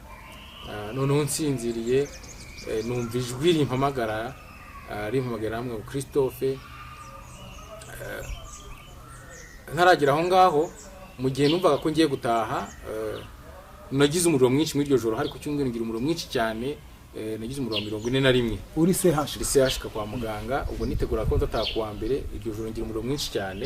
Noneho nsinziriye numva ijwi rimpamagara hamwe ngo Christophe. Ntaragira aho ngaho, mu gihe numvaga ko ngiye gutaha, nagize umuriro mwinshi muri iryo joro. Hari ku cyumweru ngira umuriro mwinshi cyane, nagize umuriro wa 41. Uri CHK kwa muganga. Ubwo nitegura ko ndataha kuwa mbere, iryo joro ngira umuriro mwinshi cyane.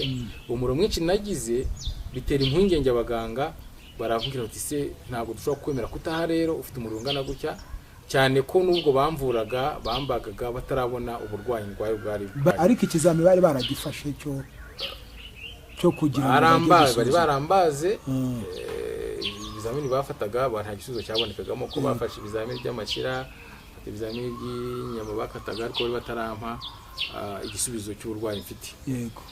Uwo muriro mwinshi nagize bitera impungenge abaganga, baravugira bati se ntabwo dushobora kwemera kutaha rero ufite umuriro ungana gutya, cyane ko nubwo bamvuraga bambagaga batarabona uburwayi ndwaye bwari. Ariko ikizami bari baragifashe cyo kugira ngo bari barambaze. Ibizamini bafataga nta gisubizo cyabonekagamo, ko bafashe ibizamini by'amashyira, ibizamini by'inyama bakataga, ariko bari batarampa igisubizo cy'uburwayi mfite. Yego.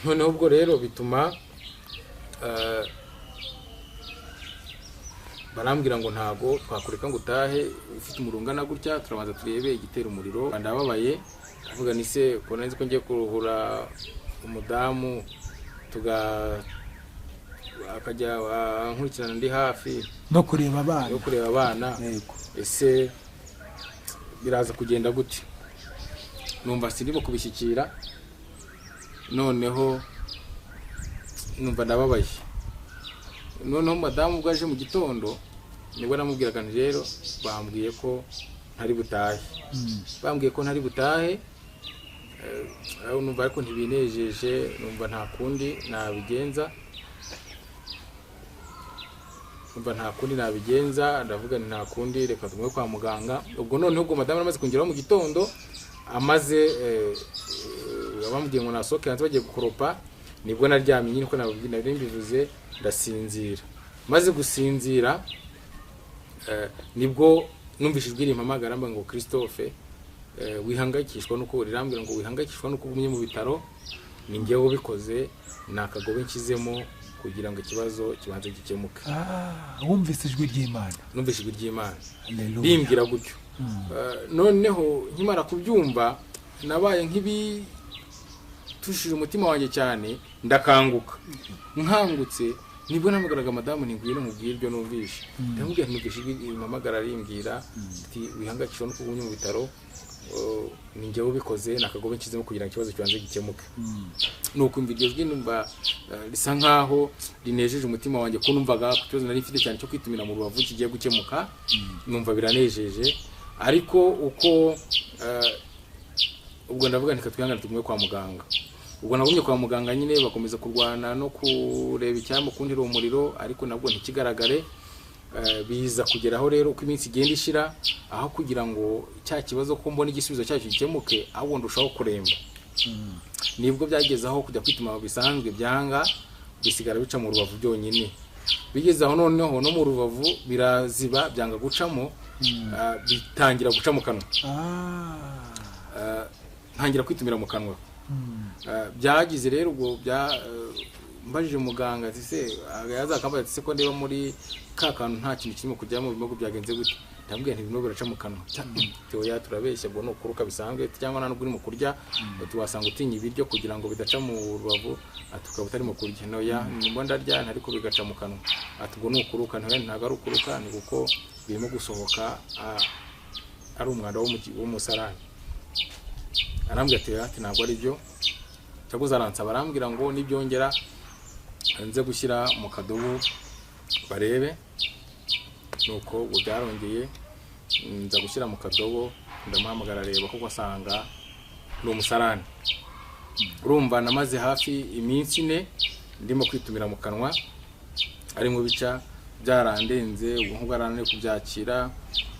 Noneho ubwo rero bituma barambwira ngo ntago twakureka ngo utahe ufite umurungana gutya, turabanza turebe igitera umuriro. Ndababaye, avuga ni se ko nzi ko ngiye kuruhura umudamu, akajya nkurikirana ndi hafi no kureba abana. Yego. Ese biraza kugenda gute? Numva sindimo kubishyikira, noneho numva ndababaye. Noneho madamu ubwaje mu gitondo nibwo namubwiraga nti rero bambwiye ko ntari butahe. Numva ariko ntibinejeje, numva nta kundi nabigenza, ndavuga ni nta kundi, reka tumwe kwa muganga. Ubwo noneho ubwo madamu amaze kungeraho mu gitondo, bamubwiye ngo nasohoke hanze bagiye gukoropa. nibwo naryamye nyine ko nari mbivuze ndasinzira. Maze gusinzira nibwo numvishijwe rimpamagara mba ngo Christophe wihangayikishwa nuko rirambwira ngo wihangayikishwa nuko ugumye mu bitaro, ni ngewe ubikoze, nakagobe nkizemo kugira ngo ikibazo kibanze gikemuke. Wumvise ijwi ry'Imana? Numvise ijwi ry'Imana bimbwira gutyo. Noneho nkimara kubyumva nabaye nkibi tushije umutima wanjye cyane, ndakanguka. Nkangutse nibwo namagaraga madamu ngwino mubwire ibyo numvishe. Ndamubwira ntumvishe impamagara arimbwira ati wihangayikishwa nuko ugumye mu bitaro, ni ngewe ubikoze, nakagobe nkizemo kugira ngo ikibazo kibanze gikemuke. Nuko imva iryo jwi numva risa nkaho rinejeje umutima wanjye, ko numvaga ku kibazo nari mfite cyane cyo kwitumira mu Rubavu kigiye gukemuka, numva biranejeje. Ariko uko ubwo ndavuga nti katwihangane tugume kwa muganga. Ubwo nagumye kwa muganga nyine bakomeza kurwana no kureba icyambo kundira umuriro, ariko nabwo ntikigaragare. Biza kugeraho rero uko iminsi igenda ishira, aho kugira ngo cya kibazo ko mbona igisubizo cyacyo gikemuke, ahubwo ndushaho kuremba. Nibwo byagezaho kujya kwituma bisanzwe byanga, bisigara bica mu Rubavu byonyine. Bigeze aho noneho no mu Rubavu biraziba byanga gucamo, bitangira guca mu kanwa. Ntangira kwitumira mu kanwa. Byagize rero ubwo mbajije muganga ati se yazakambaye ati se ko ndeba muri ka kantu nta kintu kirimo kujya mu bimugo byagenze gute. Ndambwiye nti bino biraca mu kanwa. Teoya turabeshya ngo no kuruka bisanzwe cyangwa nano uri mu kurya tuwasanga utinya ibiryo kugira ngo bidaca mu Rubavu, atukaba utari mu kurya. Noya nimba ndarya ariko bigaca mu kanwa. Atubwo no kuruka ntago ari ukuruka, ni kuko birimo gusohoka ari umwanda w'umusarani. Arambwira ati ntabwo ari byo. Cyaguze aransaba arambwira ngo nibyongera nze gushyira mu kadobo barebe. Nuko ubwo byarongeye nza gushyira mu kadobo, ndamuhamagara reba ko asanga ni umusarani. Urumva namaze hafi iminsi 4 ndimo kwitumira mu kanwa, ari mu bica byarandenze, ubwo bwarananiye kubyakira,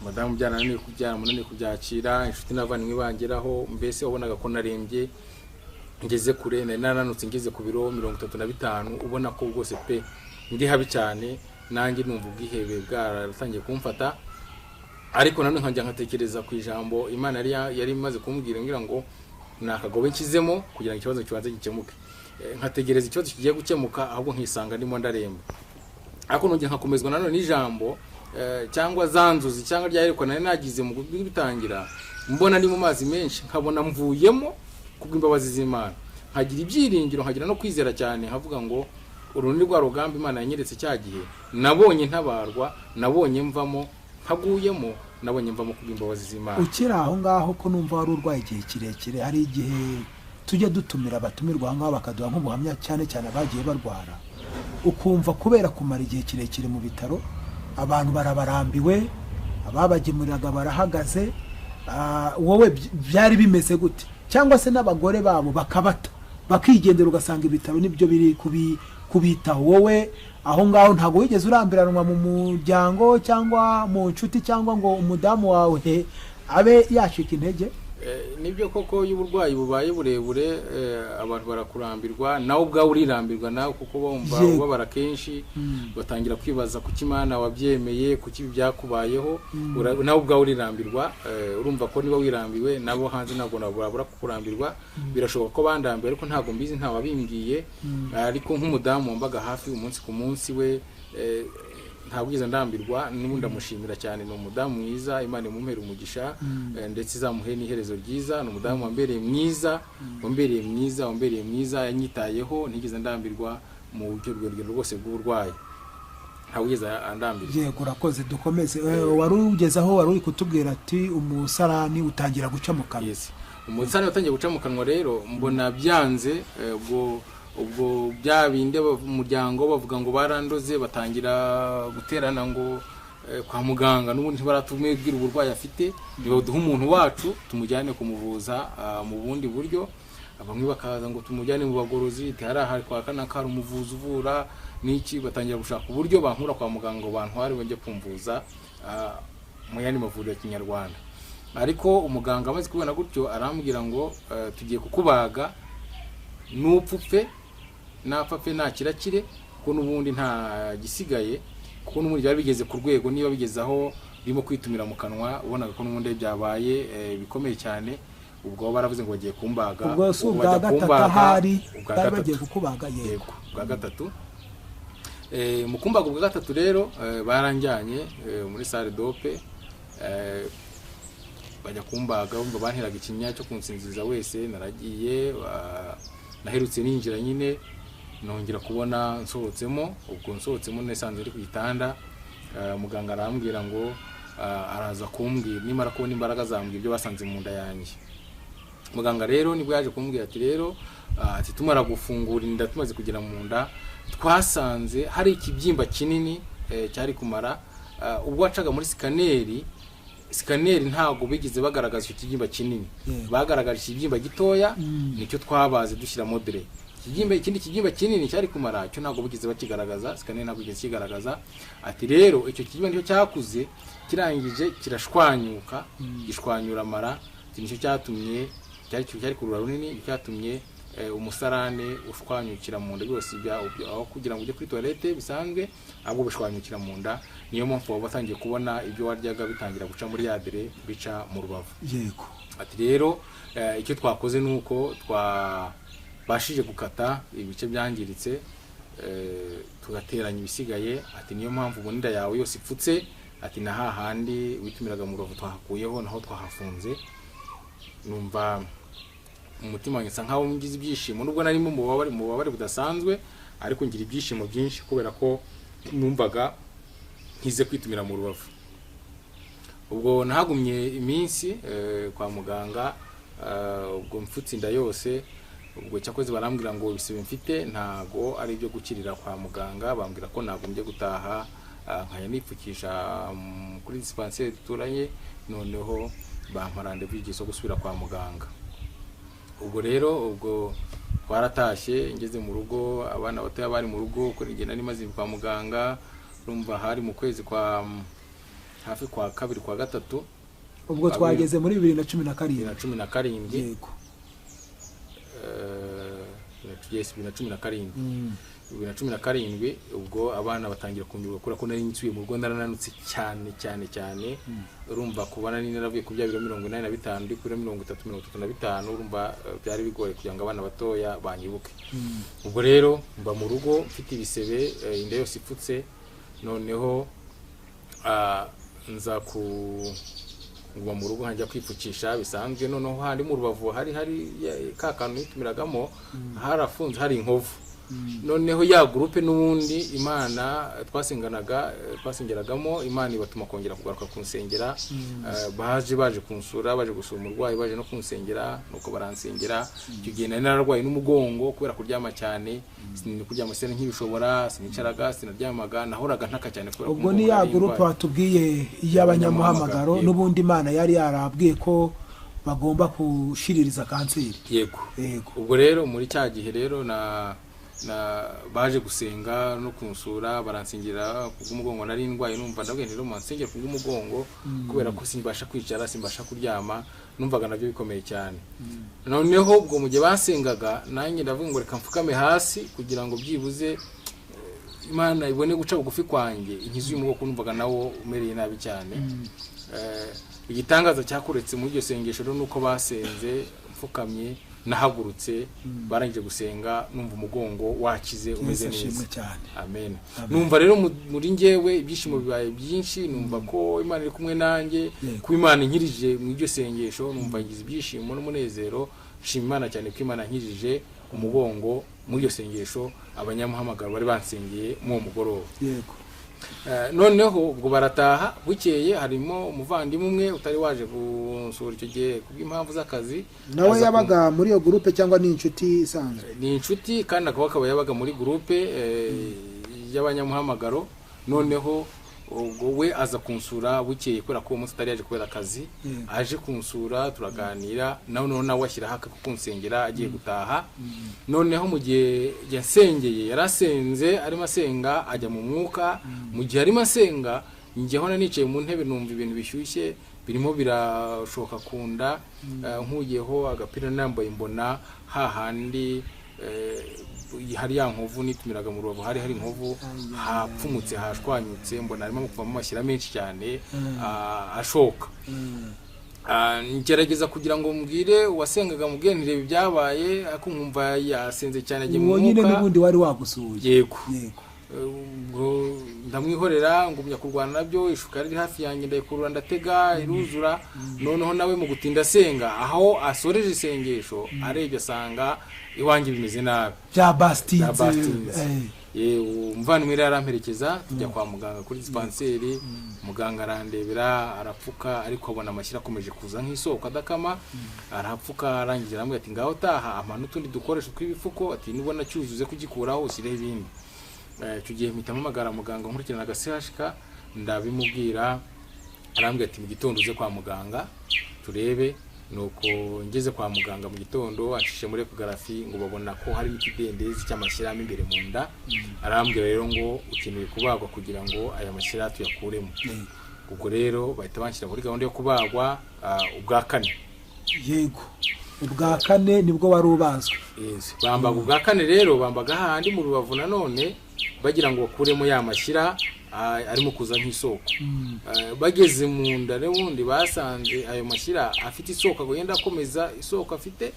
madamu byarananiye kubyara, munaniye kubyakira, inshuti n'abavandimwe bangeraho, mbese wabonaga ko narembye ngeze kure, narananutse ngeze ku biro 35, ubona ko rwose pe ndi habi cyane. Nanjye numva ubwihebe bwaratangiye kumfata, ariko nanone nkajya nkatekereza ku ijambo Imana yari imaze kumbwira ngira ngo nakagobe nkizemo kugira ngo ikibazo kibanze gikemuke. Nkategereza ikibazo kigiye gukemuka, ahubwo nkisanga ndimo ndaremba. Ariko nongeye nkakomezwa nanone n'ijambo cyangwa zanzuzi cyangwa ryaherekwa nari nagize mu bitangira, mbona ndi mu mazi menshi, nkabona mvuyemo kubw'imbabazi z'Imana, nkagira ibyiringiro, nkagira no kwizera cyane, nkavuga ngo urundi rwa rugamba Imana yanyeretse cya gihe, nabonye ntabarwa, nabonye mvamo, nkaguyemo, nabonye mvamo kubw'imbabazi z'Imana. Ukira aho ngaho ko numva wari urwaye igihe kirekire, hari igihe tujya dutumira abatumirwa ngaho bakaduha nk'ubuhamya cyane cyane abagiye barwara, ukumva kubera kumara igihe kirekire mu bitaro abantu barabarambiwe, ababagemuriraga barahagaze. Wowe byari bimeze gute? Cyangwa se n'abagore babo bakabata bakigendera, ugasanga ibitaro nibyo biri kubitaho. Wowe aho ngaho ntago wigeze urambiranwa mu muryango cyangwa mu nshuti, cyangwa ngo umudamu wawe abe yashika intege? Nibyo koko y'uburwayi bubaye burebure, abantu barakurambirwa, nawe ubwawe urirambirwa nawe, kuko bumva ubabara kenshi, batangira kwibaza kuki Imana wabyemeye, kuki byakubayeho, nawe ubwawe urirambirwa. Urumva ko niba wirambiwe nabo hanze ntabwo nabura kukurambirwa. Birashoboka ko bandambiwe ariko ntabwo mbizi, nta wabimbwiye. Ariko nk'umudamu wambaga hafi umunsi ku munsi we, ntabwiza ndambirwa, n'ubundi ndamushimira cyane. Ni umudamu mwiza, Imana imumpera umugisha, ndetse izamuhe n'iherezo ryiza. Ni umudamu wambereye mwiza, yanyitayeho, ntigeze ndambirwa mu buryo rwego rwose bw'uburwayi, ntawigeze andambirwa. Yego, urakoze. Dukomeze. Wari ugezeho, wari uri kutubwira ati umusarani utangira guca mu kanwa. Yes, umusarani utangiye guca mu kanwa rero mbona byanze. Ubwo byabinde umuryango bavuga ngo barandoze, batangira guterana ngo kwa muganga n'ubundi baratumubwira uburwayi afite, nibaduha umuntu wacu tumujyane kumuvuza mu bundi buryo. Abamwe bakaza ngo tumujyane mu bagorozi, hari kwa kana kari umuvuzi uvura n'iki, batangira gushaka uburyo bankura kwa muganga ngo bantware bajye kumvuza mu yandi mavuriro ya Kinyarwanda. Ariko umuganga amaze kubona gutyo arambwira ngo tugiye kukubaga, nupfupfe napfa pe nta kirakire kuko n'ubundi nta gisigaye, kuko n'ubundi byari bigeze ku rwego niba bigeze aho birimo kwitumira mu kanwa, ubonaga ko n'ubundi byabaye bikomeye cyane. Ubwo baravuze ngo bagiye kumbaga, ubwo si ubwa gatatu ahari bari bagiye kukubaga. Yego, ubwa gatatu. Mu kumbaga ubwa gatatu rero baranjyanye muri salle dope, bajya kumbaga, bumva banteraga ikinya cyo kunsinziza wese. Naragiye naherutse ninjira nyine, nongera kubona nsohotsemo. Ubwo nsohotsemo nasanze ari ku gitanda, muganga arambwira ngo araza kumbwira nimara kubona imbaraga zambwira ibyo basanze mu nda yanjye. Muganga rero nibwo yaje kumbwira ati rero ati tumara gufungura inda tumaze kugera mu nda twasanze hari ikibyimba kinini cyari kumara. Ubwo wacaga muri sikaneri ntago bigeze bagaragaza icyo kibyimba kinini, bagaragaje ikibyimba gitoya, nicyo twabaze dushyira modere. Ikindi kibyimba kinini cyari kumara cyo ntago bigeze bakigaragaza, sikaneri ntago bigeze kigaragaza. Ati rero icyo kibyimba nicyo cyakuze kirangije kirashwanyuka, gishwanyura amara, nicyo cyatumye cyari kurura runini, cyatumye umusarane ushwanyukira mu nda byose aho kugira ngo ujye kuri toilette bisanzwe, ahubwo bishwanyukira mu nda. Niyo mpamvu waba batangiye kubona ibyo waryaga bitangira guca muri yadere bica mu rubavu. Yego. Ati rero icyo twakoze nuko twabashije gukata ibice byangiritse, tugateranya ibisigaye. Ati niyo mpamvu ubona inda yawe yose ipfutse. Ati na hahandi witumiraga mu rubavu twahakuyeho naho twahafunze. Numva umutima wanjye nsa nkaho ngize ibyishimo, nubwo narimo mu bubabare budasanzwe, ariko ngira ibyishimo byinshi kubera ko numvaga nkize kwitumira mu rubavu. Ubwo nahagumye iminsi kwa muganga, ubwo mfutse inda yose. Ubwo cyakoze barambwira ngo ibisebe mfite ntago ari ibyo gukirira kwa muganga, bambwira ko nagombye gutaha nkaya nipfukisha kuri dispensaire duturanye, noneho bampa rendez-vous igiso gusubira kwa muganga. Ubwo rero twaratashye, ngeze mu rugo, abana batoya bari mu rugo, ko rigenda nimaze kwa muganga. Urumva hari mu kwezi kwa hafi kwa 2 kwa 3. Ubwo twageze muri 2017. Yego. 2017. Ubwo abana batangira kunyurwa kura ko nari nsuye mu rugo, narananutse cyane. Urumva kubana ni naravuye ku bya 185 ndi kuri 33-35. Urumva byari bigoye kugira ngo abana batoya banyibuke. Ubwo rero mba mu rugo mfite ibisebe, inda yose ipfutse. Noneho nza ngwa mu rugo nkajya kwipfukisha bisanzwe. Noneho handi mu rubavu hari ka kantu nitumiragamo, harafunze hari inkovu. Noneho ya groupe n'ubundi Imana twasengeragamo, Imana ibatuma kongera kugaruka kunsengera. baje kunsura, baje gusura umurwayi, baje no kunsengera, nuko baransengera. Icyo gihe nari nararwaye n'umugongo kubera kuryama cyane, kuryama sene nk'ibishobora, sinicaraga, sinaryamaga, nahoraga ntaka cyane kubera. Ubwo ni ya groupe watubwiye y'abanyamuhamagaro, n'ubundi Imana yari yarabwiye ko bagomba kushiririza kanseri. Yego. Ubwo rero muri cya gihe rero baje gusenga no kunsura, baransengera kubw'umugongo nari ndwaye. Numva ndabwiye rero mansengera kubw'umugongo kubera ko simbasha kwicara, simbasha kuryama, numvaga nabyo bikomeye cyane. Noneho ubwo mu gihe basengaga, nanjye ndavuga ngo reka mfukame hasi kugira ngo byibuze Imana ibone guca bugufi kwanjye, inkizi y'umugongo numvaga nawo umereye nabi cyane. Igitangaza cyakuretse muri iryo sengesho rero nuko basenze, mfukamye, nahagurutse, barangije gusenga, numva umugongo wakize umeze neza. Amen. Numva rero muri njyewe ibyishimo bibaye byinshi, numva ko Imana iri kumwe nanjye, ko Imana inkirije mu iryo sengesho. Numva ngize ibyishimo n'umunezero, nshima Imana cyane ko Imana inkirije umugongo muri iryo sengesho abanyamuhamagaro bari bansengeye mu mugoroba. Yego. Noneho ubwo barataha, bukeye harimo umuvandimwe umwe utari waje gusura icyo gihe kubw'impamvu z'akazi. Nawe yabaga muri iyo groupe cyangwa ni inshuti isanzwe? Ni inshuti, kandi akaba yabaga muri groupe y'abanyamuhamagaro. Noneho ubwo we aza kunsura bukeye kubera ko umunsi atari yaje kubera akazi. Aje kunsura, turaganira, nawe ashyiraho kunsengera agiye gutaha. Noneho mu gihe yasengeye, yarasenze arimo asenga, ajya mu mwuka. Mu gihe arimo asenga, njyeho nanicaye mu ntebe, numva ibintu bishyushye birimo birashoka kunda, nkuyeho agapira nambaye, mbona hahandi hari ya nkovu nitumiraga mu rubavu hari inkovu hapfumutse hashwanyutse mbona harimo kuvamo amashyira menshi cyane ashoka. Ngerageza kugira ngo mbwire wasengaga mubwenire byabaye akumva yasenze cyane agiye mu mwuka. Nyine n'ubundi wari wagusuye. Yego. Ndamwihorera ngumya kurwana nabyo, ishuka riri hafi yanjye ndayikurura ndatega iruzura. Noneho nawe mu gutinda senga aho asoreje isengesho arebye asanga iwanjye bimeze nabi bya bastinze. Umuvandimwe rero aramperekeza tujya kwa muganga kuri dispenseri. Muganga arandebera arapfuka ariko abona amashyira akomeje kuza nk'isoko adakama. Arapfuka arangiza aramubwira ati ngaho taha amana utundi dukoresho tw'ibifuko ati nubona cyuzuze kugikuraho usireho ibindi. Icyo gihe mpitamo amagara muganga nkurikirana agasihashika ndabimubwira. Arambwira ati mu gitondo uze kwa muganga turebe. Nuko ngeze kwa muganga mu gitondo acishe muri ekogarafi ngo babona ko hari ikidendezi cy'amashyiramo imbere mu nda. Arambwira rero ngo ukeneye kubagwa kugira ngo aya mashyira tuyakuremo. Ubwo rero bahita banshyira muri gahunda yo kubagwa ubwa kane. Yego, ubwa kane nibwo wari ubazwe. Bambaga ubwa kane rero bambaga handi mu rubavu nanone bagira ngo bakuremo ya mashyira arimo kuza nk'isoko. Bageze mu nda n'ubundi basanze ayo mashyira afite isoko ngo yenda akomeza isoko afite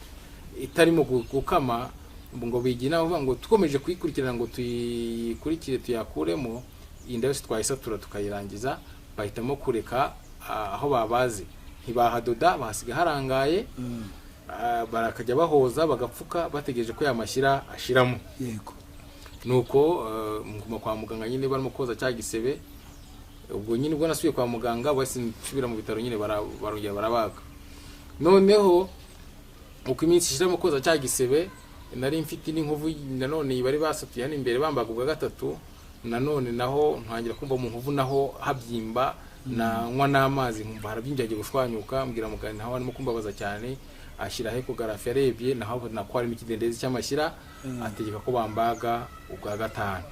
itarimo gukama. Ngo bigina bavuga ngo tukomeje kuyikurikirana ngo tuyikurikire tuyakuremo inda yose twayisatura tukayirangiza. Bahitamo kureka aho babaze ntibahadoda bahasiga harangaye. Barakajya bahoza bagapfuka bategereje ko ya mashyira ashiramo. Yego. Nuko nguma kwa muganga nyine barimo koza cya gisebe. Ubwo nyine ubwo nasubiye kwa muganga basi nsubira mu bitaro nyine barongera barabaga. Noneho uko iminsi ishiramo koza cya gisebe nari mfite n'inkovu nanone bari basatuye hano imbere bambaga ubwa gatatu. Nanone naho ntangira kumva mu nkovu naho habyimba nanywa n'amazi nkumva harabyinjagiye gushwanyuka. Mbwira muganga naho arimo kumbabaza cyane. Ashyiraho ekogarafi yarebye naho abona ko harimo ikidendezi cy'amashyira. Ategeka ko bambaga ubwa gatanu.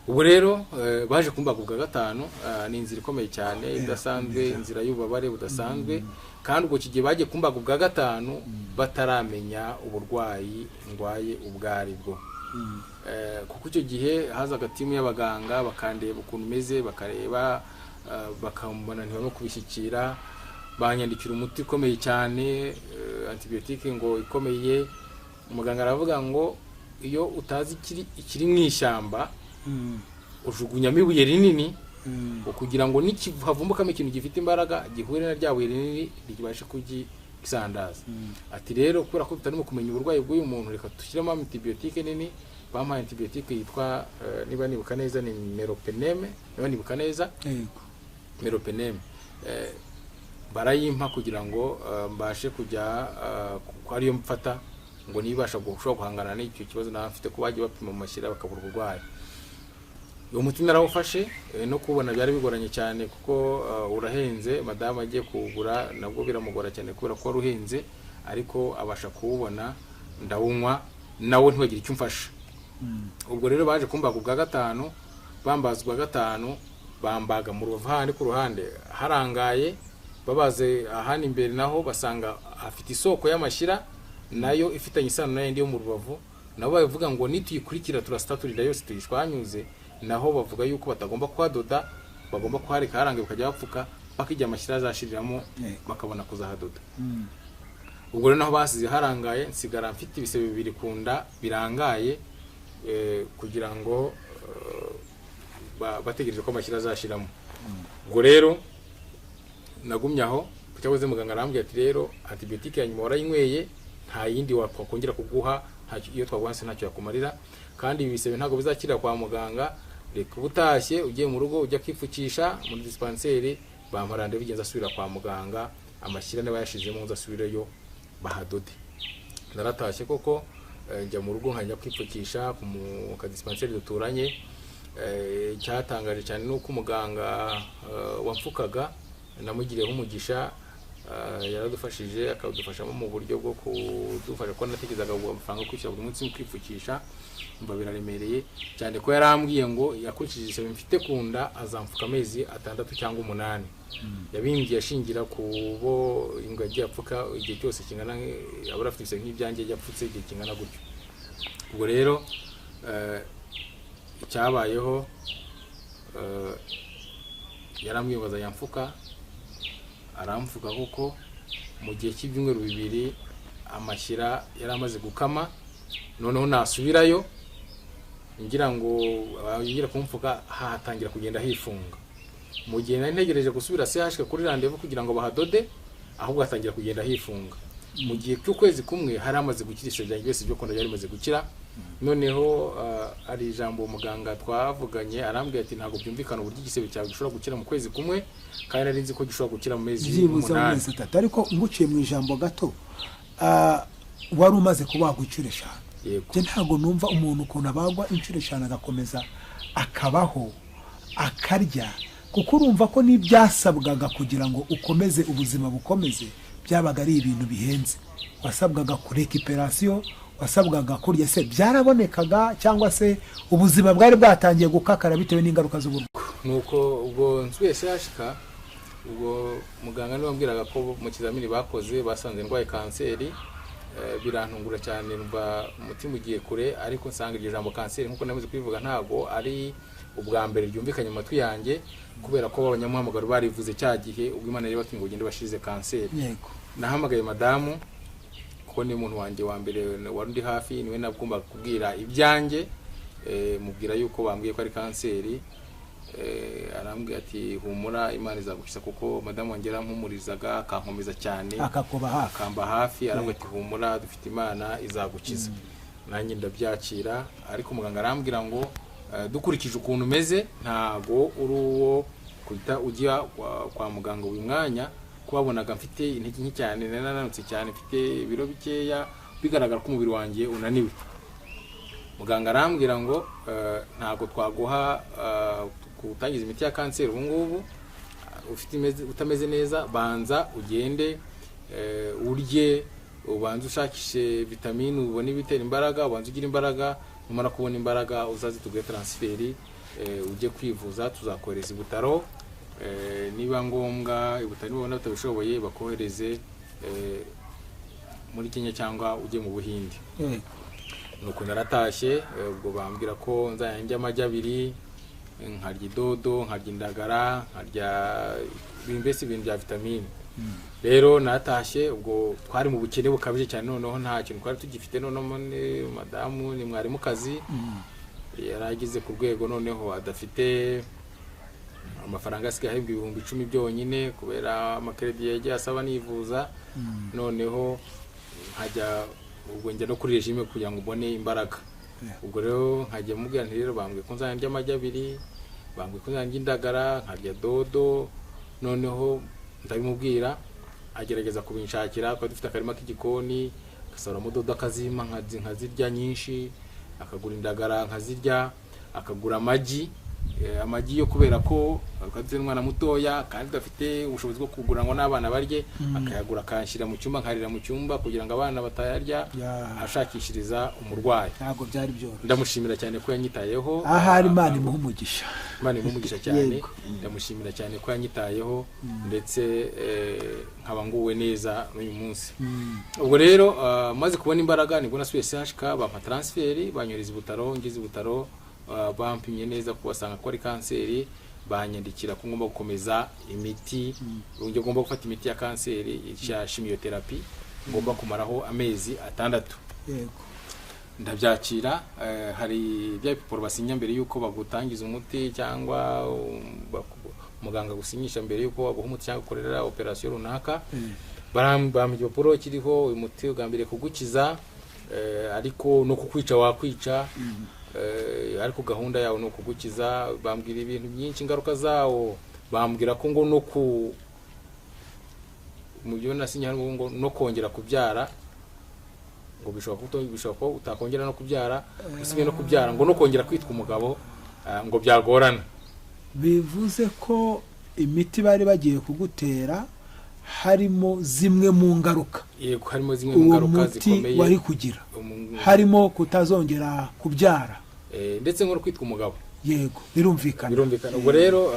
Ubu rero baje kumbaga ubwa gatanu. Ni inzira ikomeye cyane idasanzwe, inzira y'ububabare budasanzwe. Kandi ubwo kigiye bagiye kumbaga ubwa gatanu bataramenya uburwayi ndwaye ubwari bwo. Kuko icyo gihe hazaga timu y'abaganga bakandeba ukuntu meze bakareba bakambona ntibarimo kubishyikira. Banyandikira umuti ukomeye cyane antibiotique ngo ikomeye. Umuganga aravuga ngo iyo utazi ikiri mu ishyamba ujugunyamo ibuye rinini kugira ngo nikihavumbukamo ikintu gifite imbaraga gihure na rya buye rinini ribashe kugisandaza. Ati rero kubera ko tutarimo kumenya uburwayi bw'uyu muntu reka dushyiremo antibiotique nini. Bampaye antibiotique yitwa niba nibuka neza ni meropenem. Niba nibuka neza meropenem. Barayimpa kugira ngo mbashe kujya ko ariyo mfata ngo nibasha gushobora guhangana n'icyo kibazo nafite ko bagiye bapima mu mashyira bakabura uburwayi. Uwo muti narawufashe no kubona byari bigoranye cyane kuko urahenze. Madamu agiye kuwugura nabwo biramugora cyane kubera ko waruhenze ariko abasha kuwubona ndawunywa nawe ntiwagira icyo umfasha. Ubwo rero baje kumbaga ubwa gatanu. Bambazwa gatanu bambaga mu rubavu handi ku ruhande harangaye. Babaze ahandi imbere naho basanga afite isoko y'amashyira nayo ifitanye isano n'ayandi yo mu rubavu. Nabo bavuga ngo nituyikurikira turastaturira yose tuyishwanyuze. Naho bavuga yuko batagomba kwadoda bagomba kuhareka harangaye bakajya bapfuka bakijya amashyira azashiriramo bakabona kuzahadoda. Ubwo rero naho basize harangaye nsigara mfite ibisebe bibiri kunda birangaye kugira ngo bategereje ko amashyira azashiramo. Ubwo rero nagumye aho cyabuze muganga arambwira ati rero antibiotique ya nyuma warayinyweye nta yindi wakongera kuguha. Iyo twaguhanse ntacyo yakumarira kandi ibisebe ntago bizakira kwa muganga. Reka ubutashye ugiye mu rugo ujya kwipfukisha muri dispenseri bamparande bigenza asubira kwa muganga amashyira nawe yashizemo nzasubireyo bahadode. Naratashye koko njya mu rugo nkajya kwipfukisha ku ka dispenseri duturanye. Cyatangaje cyane nuko umuganga wamfukaga namugiriyeho umugisha. Yaradufashije akadufashamo mu buryo bwo kudufasha ko natekerezaga amafaranga kwishyura buri munsi kwipfukisha mba biraremereye cyane ko yarambwiye ngo yakurikije isebe mfite kunda azamfuka amezi 6 cyangwa 8. Yabimbye ashingira ku bo ingagi yapfuka igihe cyose kingana abura afite nk'ibyanjye yapfutse igihe kingana gutyo. ubwo rero icyabayeho yaramwibaza yamfuka aramfuka kuko mu gihe cy'ibyumweru 2 amashyira yari amaze gukama, noneho nasubirayo ngira ngo yingira kumfuka hatangira kugenda hifunga. Mu gihe nari ntegereje gusubira CHK kuri rendez-vous kugira ngo bahadode, ahubwo hatangira kugenda hifunga. Mu gihe cy'ukwezi kumwe hari amaze gukirisha byanjye byose byo konda yari maze gukira. Noneho ari ijambo muganga twavuganye arambwiye ati ntago byumvikana uburyo igisebe cyawe gishobora gukira mu kwezi kumwe, kandi nari nzi ko gishobora gukira mu mezi 8. Ariko nguciye mu ijambo gato, wari umaze kubagwa inshuro 5. Yego. Je ntago numva umuntu ukuntu abagwa inshuro 5 agakomeza akabaho akarya, kuko urumva ko n'ibyasabwaga kugira ngo ukomeze ubuzima bukomeze byabaga ari ibintu bihenze. Wasabwaga kurekiperasiyo, wasabwaga kurya, se byarabonekaga cyangwa se ubuzima bwari bwatangiye gukakara bitewe n'ingaruka z'uburwayi? Nuko ubwo nsuye CHK, ubwo muganga niwe wambwiraga ko mu kizamini bakoze basanze ndwaye kanseri. Birantungura cyane, numva umutima ugiye kure, ariko nsanga iryo jambo kanseri nkuko namaze kwivuga ntago ari ubwa mbere ryumvikanye mu matwi yanjye, kubera ko abanyamuhamagaro barivuze cya gihe ubwo Imana yari batumye ugende bashize kanseri. Yego. Nahamagaye madamu kuko ni umuntu wanjye wa mbere wari ndi hafi, niwe nabwumva kubwira ibyanjye, mubwira yuko bambwiye ko ari kanseri. Arambwiye ati humura Imana izagukiza, kuko madamu wanjye arampumurizaga akankomeza cyane, akamba hafi. Arambwiye ati humura dufite Imana izagukiza. Nanjye ndabyakira, ariko muganga arambwira ngo dukurikije ukuntu umeze ntago uri uwo kuita ujya kwa muganga uyu mwanya, kubabonaga mfite intege nke cyane, nananutse cyane, mfite ibiro bikeya, bigaragara ko umubiri wanjye unaniwe. Muganga arambwira ngo ntago twaguha kutangiza imiti ya kanseri ubu ngubu, ufite utameze neza, banza ugende urye, ubanza ushakishe vitamine, ubone ibitera imbaraga, ubanza ugira imbaraga, numara kubona imbaraga uzaze tuguhe transferi, ujye kwivuza, tuzakohereza ibutaro, niba ngombwa ibutaro nibona batabishoboye bakohereze muri Kenya cyangwa ujye mu Buhinde. Nuko naratashye, ubwo bambwira ko nzajya amajya 2, nkarya idodo, nkarya indagara, nkarya mbese ibintu bya vitamine. Rero natashye, ubwo twari mu bukene bukabije cyane, noneho nta kintu twari tugifite. Noneho madamu ni mwarimu kazi, yaragize ku rwego noneho adafite amafaranga asigaye ibihumbi 10 byonyine, kubera amakredi yagiye asaba nivuza. Noneho nkajya ubwo njya no kuri regime kugira ngo ubone imbaraga. Ubwo rero nkajya mubwira nti rero bambwiye ko nzajya amajya 2, bambwiye ko nzajya indagara, nkarya dodo. Noneho ndabimubwira, agerageza kubinshakira, ko dufite akarima k'igikoni, gasara mu dodo akazima nkazirya nyinshi, akagura indagara nkazirya, akagura amagi yo kubera ko akadutse umwana mutoya kandi dafite ubushobozi bwo kugura ngo n'abana barye, akayagura akanshyira mu cyumba, nkarira mu cyumba kugira ngo abana batayarya, ashakishiriza umurwayi. Ntabwo byari byo. Ndamushimira cyane ko yanyitayeho. Ahari Imana imuhumugisha. Imana imuhumugisha cyane. Ndamushimira cyane ko yanyitayeho, ndetse nkaba nguwe neza n'uyu munsi. Ubwo rero maze kubona imbaraga nibwo nasuye CHK, bampa transferi, banyoreza ibutaro, ngize ibutaro, bampimye neza ko basanga ko ari kanseri, banyandikira ko ngomba gukomeza imiti, ngomba gufata imiti ya kanseri ya chimiotherapy, ngomba kumaraho amezi 6. Yego. Ndabyakira. Hari bya biporo basinya mbere yuko bagutangiza umuti, cyangwa muganga gusinyisha mbere yuko baguha umuti cyangwa gukorera operation runaka. Bambye biporo kiriho uyu muti ugambiriye kugukiza, ariko no kukwica wakwica. Ariko gahunda yawo no kugukiza. Bambwira ibintu byinshi ingaruka zawo, bambwira ko ngo no ku mu byo nasinya ngo no kongera kubyara, ngo bishobora ko utakongera no kubyara, usibye no kubyara ngo no kongera kwitwa umugabo, ngo byagorana. Bivuze ko imiti bari bagiye kugutera harimo zimwe mu ngaruka. Yego, harimo zimwe mu ngaruka zikomeye wari kugira, harimo kutazongera kubyara, ndetse ngo kwitwa umugabo. yego birumvikana. Ubwo rero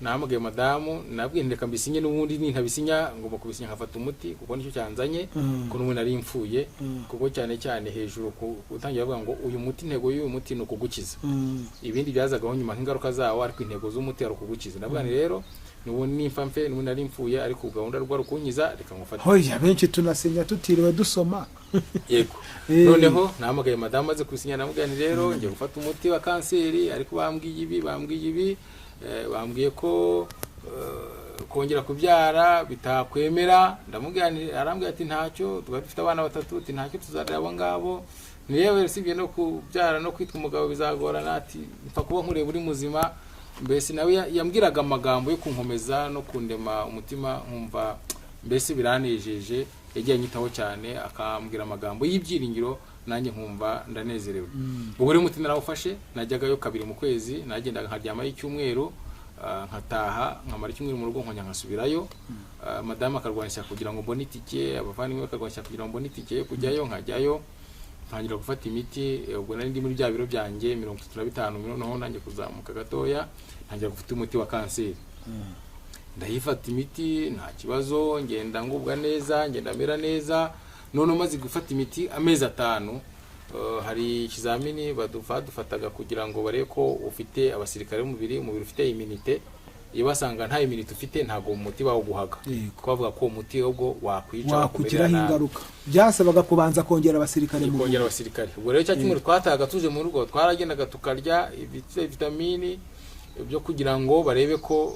nahamagaye madamu nabwiye ndeka mbisinye n'ubundi nintabisinya ngomba kubisinya nkafata umuti kuko nicyo cyanzanye ko n'ubu nari mfuye kuko cyane cyane hejuru utangiye bavuga ngo uyu muti intego y'uyu muti ni ukugukiza ibindi byazagaho nyuma nk'ingaruka zawo ariko intego z'umuti ari ukugukiza ndavuga ni rero nubu nimfa mfe nubu nari mfuye ariko gahunda rwa rukunyiza reka ngufate hoya benshi tunasinya tutiriwe dusoma yego noneho nahamagaye madamu maze kubisinya namubwiye ni rero ngiye gufata umuti wa kanseri ariko bambwiye ibi bambwiye ko kongera kubyara bitakwemera ndamubwiye arambwiye ati ntacyo dufite abana batatu ati ntacyo tuzarira abo ngabo niyewe sibye no kubyara no kwitwa umugabo bizagorana ati mpfa kuba nkureba uri muzima mbese nawe yambwiraga amagambo yo kunkomeza no kundema umutima nkumva mbese biranejeje yagiye anyitaho cyane akambwira amagambo y'ibyiringiro nanjye nkumva ndanezerewe ubwo rero umuti narawufashe najyagayo 2 mu kwezi nagendaga nkaryama y'icyumweru nkataha nkamara icyumweru mu rugo nkongera nkasubirayo madamu akarwanisha kugira ngo mbone itike abavandimwe bakarwanisha kugira ngo mbone itike yo kujyayo nkajyayo ntangira gufata imiti ubwo nari ndi muri bya biro byanjye 35 noneho nanjye kuzamuka gatoya ntangira gufata umuti wa kanseri ndayifata imiti nta kibazo ngenda ngubwa neza ngenda mera neza none maze gufata imiti amezi 5 hari ikizamini badufataga kugira ngo barebe ko ufite abasirikare umubiri ufite immunite iyo basanga nta immunite ufite ntago umuti bawo guhaga kwavuga ko umuti ubwo wakugira ingaruka byasabaga kubanza kongera abasirikare mu kongera abasirikare ubwo rero cyakimwe twataga tuje mu rugo twaragendaga tukarya vitamini byo kugira ngo barebe ko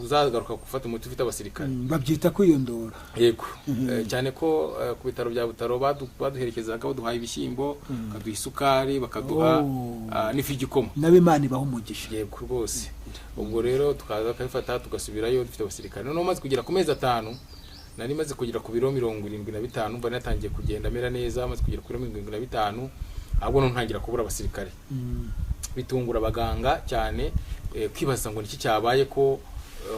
uzagaruka gufata umuti ufite abasirikare babyita kwiyondora yego cyane ko ku bitaro bya Butaro baduherekezaga baduhaye ibishyimbo kaduha isukari bakaduha n'ifi y'igikoma n'abimana ibaho umugisha yego rwose ubwo rero tukaza kayifata tugasubirayo dufite abasirikare none maze kugera ku mezi 5 nari maze kugera ku biro 75 mba natangiye kugenda mera neza maze kugera ku biro 75 ahubwo ntangira kubura abasirikare bitungura abaganga cyane kwibaza ngo niki cyabaye ko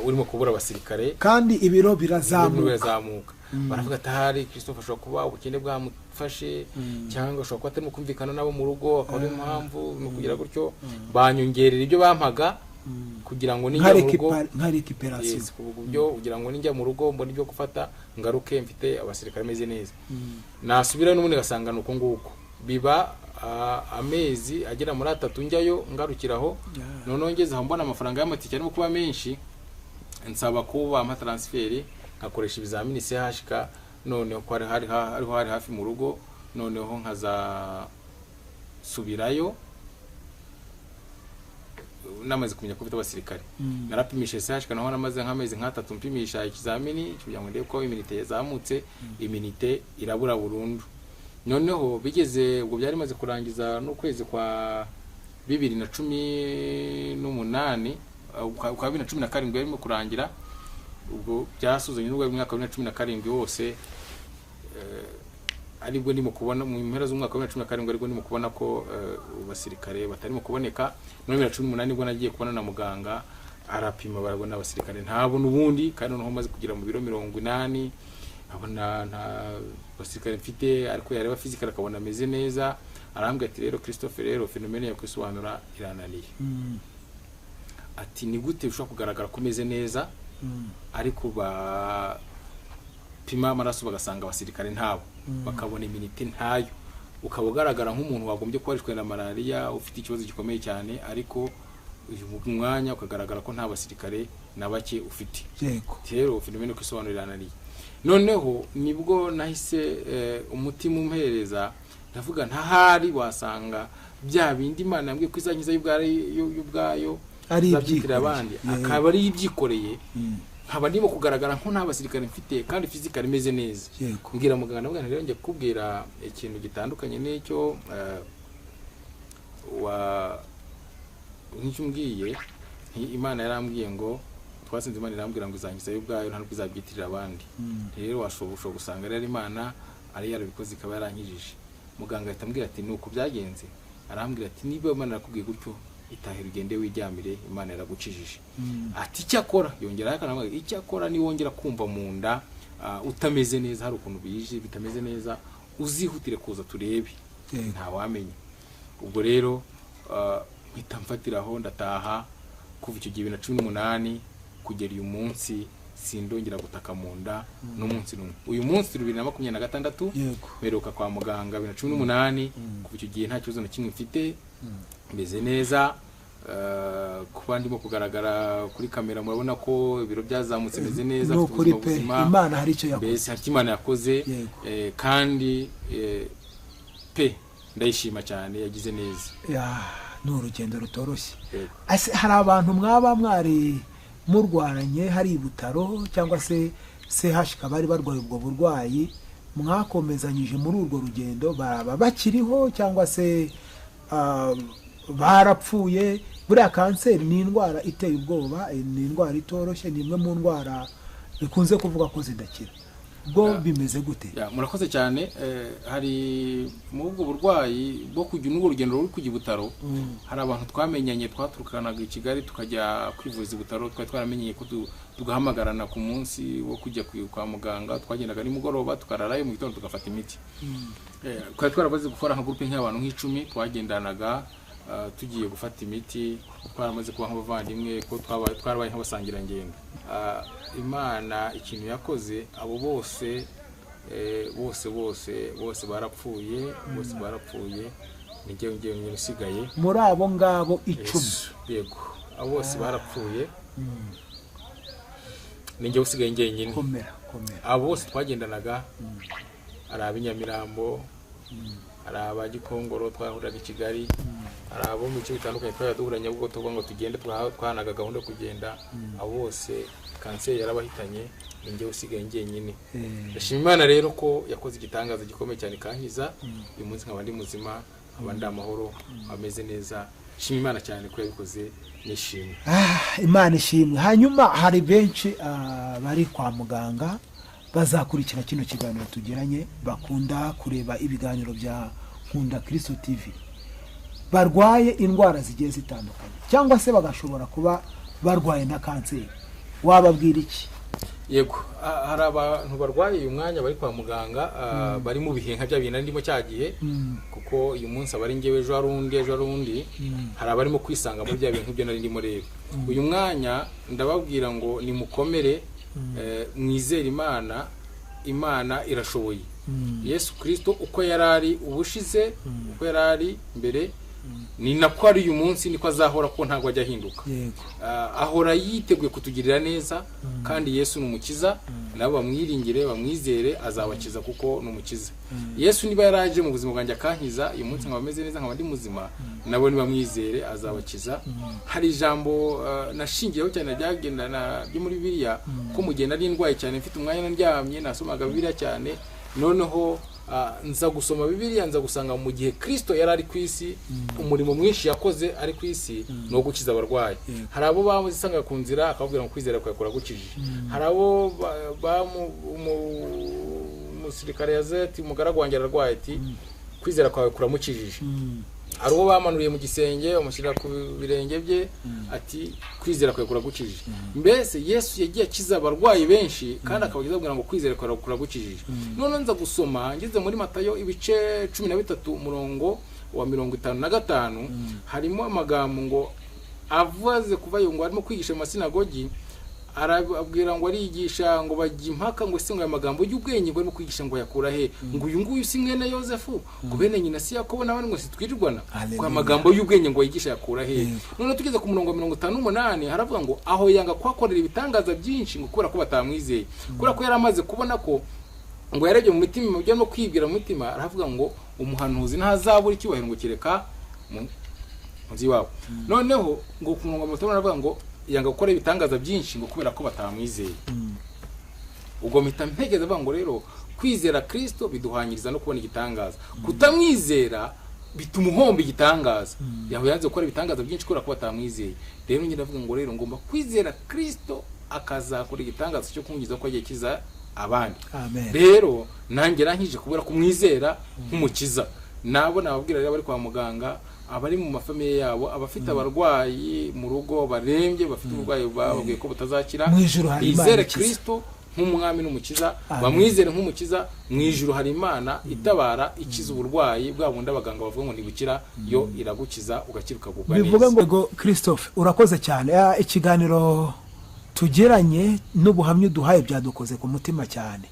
urimo kubura abasirikare kandi ibiro birazamuka baravuga atari Christophe ashobora kuba ubukene bwamufashe cyangwa ashobora kuba atari kumvikana nabo mu rugo akaba ari impamvu no kugira gutyo banyongerera ibyo bampaga kugira ngo ninjya mu rugo nka recuperation kubyo kugira ngo ninjya mu rugo mbone ibyo gufata ngaruke mfite abasirikare meze neza nasubira n'ubundi gasanga nuko nguko biba amezi agera muri 3 njyayo ngarukiraho none ngeze aho mbona amafaranga y'amatike arimo kuba menshi nsaba kuba ama transfert ngakoresha ibizamini CHK none ko hari hafi mu rugo noneho nkaza subirayo namaze kumenya ko bita abasirikare narapimisha CHK naho namaze nk'amezi 3 mpimisha ikizamini kugira ngo ndebe ko immunite yazamutse immunite irabura burundu noneho bigeze ubwo byari maze kurangiza no kwezi kwa 2018 kwa 2017 barimo kurangira ubwo byasuzanye n'ubwo mu mwaka wa 2017 wose aribwo ndimo kubona mu mpera z'umwaka wa 2017 aribwo ndimo kubona ko abasirikare batarimo kuboneka no 2018 ubwo nagiye kubona na muganga arapima barabona abasirikare ntabo nubundi kandi noneho maze kugira mu biro 80 abona nta basirikare mfite ariko yareba physical akabona ameze neza arambwira ati rero Christophe rero fenomene yo kwisobanura irananiye ati ni gute ushobora kugaragara ko meze neza ariko ba pima amaraso bagasanga abasirikare ntabo bakabona immunite ntayo ukaba ugaragara nk'umuntu wagombye kubarishwe na malaria ufite ikibazo gikomeye cyane ariko uyu mwanya ukagaragara ko nta basirikare na bake ufite rero fenomene yo kwisobanura irananiye noneho nibwo nahise umutima umpereza ndavuga ntahari wasanga bya bindi Imana yambwiye ko izanyiza y'ubwayo ari ibyikora abandi akaba ari ibyikoreye nkaba ndimo kugaragara nko nta basirikare mfite kandi physical imeze neza mbwira muganga nabwo rero njye kubwira ikintu gitandukanye n'icyo nk'icyo mbwiye Imana yarambwiye ngo twasinze Imana irambwira ngo izangiza y'ubwayo nta nubwo izabyitirira abandi rero washobora gusanga rero Imana ari yarabikoze ikaba yarankijije muganga ahita ambwira ati nuko byagenze arambwira ati niba Imana yakubwiye gutyo itahira ugende wiryamire Imana yaragucijije ati cyakora yongera akanama icyakora ni wongera kumva mu nda utameze neza hari ukuntu bije bitameze neza uzihutire kuza turebe nta wamenye ubwo rero mpita mfatiraho ndataha kuva icyo gihe 2018 kugera uyu munsi sindongera gutaka mu nda n'umunsi numwe. Uyu munsi 2026 meruka kwa muganga 2018 kuva icyo gihe nta kibazo na kimwe mfite, meze neza. Kuba ndimo kugaragara kuri kamera murabona ko ibiro byazamutse meze neza, no kuri pe Imana hari icyo yakoze, mbese hari Imana yakoze, kandi pe ndayishima cyane, yagize neza. Ni urugendo rutoroshye. Hari abantu mwaba mwari murwaranye hari ibutaro cyangwa se CHK bari barwaye ubwo burwayi, mwakomezanyije muri urwo rugendo, baraba bakiriho cyangwa se barapfuye? Buriya kanseri ni indwara iteye ubwoba, ni indwara itoroshye, ni imwe mu ndwara bikunze kuvuga ko zidakira. Bwo bimeze gute? Murakoze cyane. Hari mu ubwo burwayi bwo kujya n'ubwo rugendo ruri kujya ibutaro, hari abantu twamenyanye twaturukanaga i Kigali tukajya kwivuza ibutaro, twari twaramenyeye ko tugahamagarana ku munsi wo kujya kwa muganga, twagendaga nimugoroba tukararayo mu gitondo tugafata imiti. Twari twarabaze gukora nka groupe nk'abantu nk'icumi twagendanaga tugiye gufata imiti, twaramaze kuba nk'abavandimwe ko twarabaye nk'abasangira ngendo. Imana ikintu yakoze, abo bose barapfuye, ni njyewe usigaye muri abo ngabo 10. Yego, abo bose barapfuye, ni njyewe usigaye njyenyine. Abo bose twagendanaga, ari ab'inyamirambo, ari aba Gikongoro twahurira i Kigali, ari abo mu bice bitandukanye twaduhuranye ubwo tuvuga ngo tugende, twahanaga gahunda yo kugenda. Abo bose kanseri yarabahitanye, ni njyewe usigaye njyenyine. Ndashima Imana rero ko yakoze igitangaza gikomeye cyane kankiza. Uyu munsi nkaba ndi muzima, abandi amahoro, ameze neza. Shima Imana cyane ko yabikoze, nishimye. Imana ishimwe. Hanyuma hari benshi bari kwa muganga bazakurikira kino kiganiro tugiranye, bakunda kureba ibiganiro bya Nkunda Kristo TV, barwaye indwara zigiye zitandukanye cyangwa se bagashobora kuba barwaye na kanseri, wababwira iki? Yego, hari abantu barwaye uyu mwanya bari kwa muganga, bari mu bihe nka bya bintu ndimo cyagiye, kuko uyu munsi abari ngewe ejo harundi, hari abarimo kwisanga muri bya bintu byo nari ndimo rero. Uyu mwanya ndababwira ngo ni mukomere, mwizere Imana. Imana irashoboye. Yesu Kristo uko yarari ubushize, uko yarari mbere, ni nako ari uyu munsi niko azahora, ko ntago ajya ahinduka. Ahora yiteguye kutugirira neza, kandi Yesu ni umukiza. Nabo bamwiringire, bamwizere, azabakiza kuko ni umukiza. Yesu niba yaraje mu buzima bwanjye akankiza, uyu munsi nkaba meze neza, nkaba ndi muzima, nabo niba mwizere azabakiza. Hari ijambo nashingiyeho cyane ryagendana byo muri Bibiliya, ko mugenda ari indwaye cyane, mfite umwanya ndyamye nasomaga Bibiliya cyane, noneho nza gusoma Bibiliya, nza gusanga mu gihe Kristo yari ari ku isi, umurimo mwinshi yakoze ari ku isi no gukiza abarwayi. Hari abo bamuzisanga ku nzira akababwira ngo kwizera kwakora gukijije. Hari abo umusirikare yaze ati umugaragu wanjye ararwaye, ati kwizera kwawe kuramukijije. Hari uwo bamanuriye mu gisenge bamushyira ku birenge bye, ati kwizera kwawe kuragukijije. Mbese Yesu yagiye akiza abarwayi benshi, kandi akabageza kugira ngo kwizera kwawe kuragukijije. None nza gusoma ngeze muri Matayo ibice 13 umurongo wa 55, harimo amagambo ngo avuze kuva yo ngo arimo kwigisha mu masinagogi, arababwira ngo arigisha ngo bajya impaka ngo se ngo amagambo y'ubwenge ngo arimo kwigisha ngo yakura he, ngo uyu nguyu si mwene Yosefu, ngo bene nyina si Yakobo n'abandi ngo sitwirirwana, ko amagambo y'ubwenge ngo yigisha yakura he. None tugeze ku murongo wa 58 haravuga ngo aho yanga kwakorera ibitangaza byinshi ngo kubera ko batamwizeye, kubera ko yari amaze kubona ko ngo yarebye mu mitima, mu byo no kwibwira mu mitima, aravuga ngo umuhanuzi ntazabura icyubahiro ngo kireka muzi wabo. Noneho ngo ku murongo wa 58 aravuga ngo yanga gukora ibitangaza byinshi ngo kubera ko batamwizeye. Ubwo mpita ntegeza ngo rero kwizera Kristo biduhanyiriza no kubona igitangaza, kutamwizera bituma uhomba igitangaza. Yaho yanze gukora ibitangaza byinshi kubera ko batamwizeye. Rero njye ndavuga ngo rero ngomba kwizera Kristo akazakora igitangaza cyo kungiza ko agiye kiza abandi. Rero nanjye rankije kubera kumwizera nk'umukiza. Nabo nababwira rero bari kwa muganga, abari mu mafamiye yabo, abafite abarwayi mu rugo barembye, bafite uburwayi bababwiye ko butazakira, bizere Kristo nk'umwami n'umukiza, bamwizere nk'umukiza. Mu ijuru hari Imana itabara ikiza uburwayi bwa bundi abaganga bavuga ngo ntibukira, yo iragukiza ugakira ukagubwa neza. bivuga ngo Christophe urakoze cyane. Ikiganiro tugiranye n'ubuhamya duhaye byadukoze ku mutima cyane.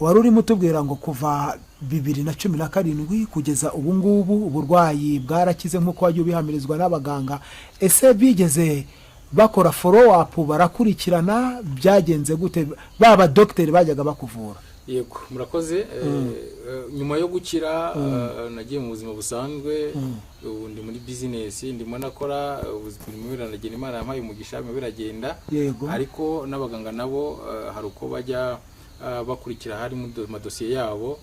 Wari urimo utubwira ngo kuva 2017 kugeza ubu ngubu uburwayi bwarakize nk'uko wagiye ubihamirizwa n'abaganga. Ese bigeze bakora follow up, barakurikirana, byagenze gute baba docteur bajyaga bakuvura? Yego murakoze. Nyuma yo gukira nagiye mu buzima busanzwe, ubu ndi muri business, ndimo nakora ubuzima biranagenda, Imana yampaye umugisha biragenda. Ariko n'abaganga nabo hari uko bajya bakurikira hari mu madosiye yabo.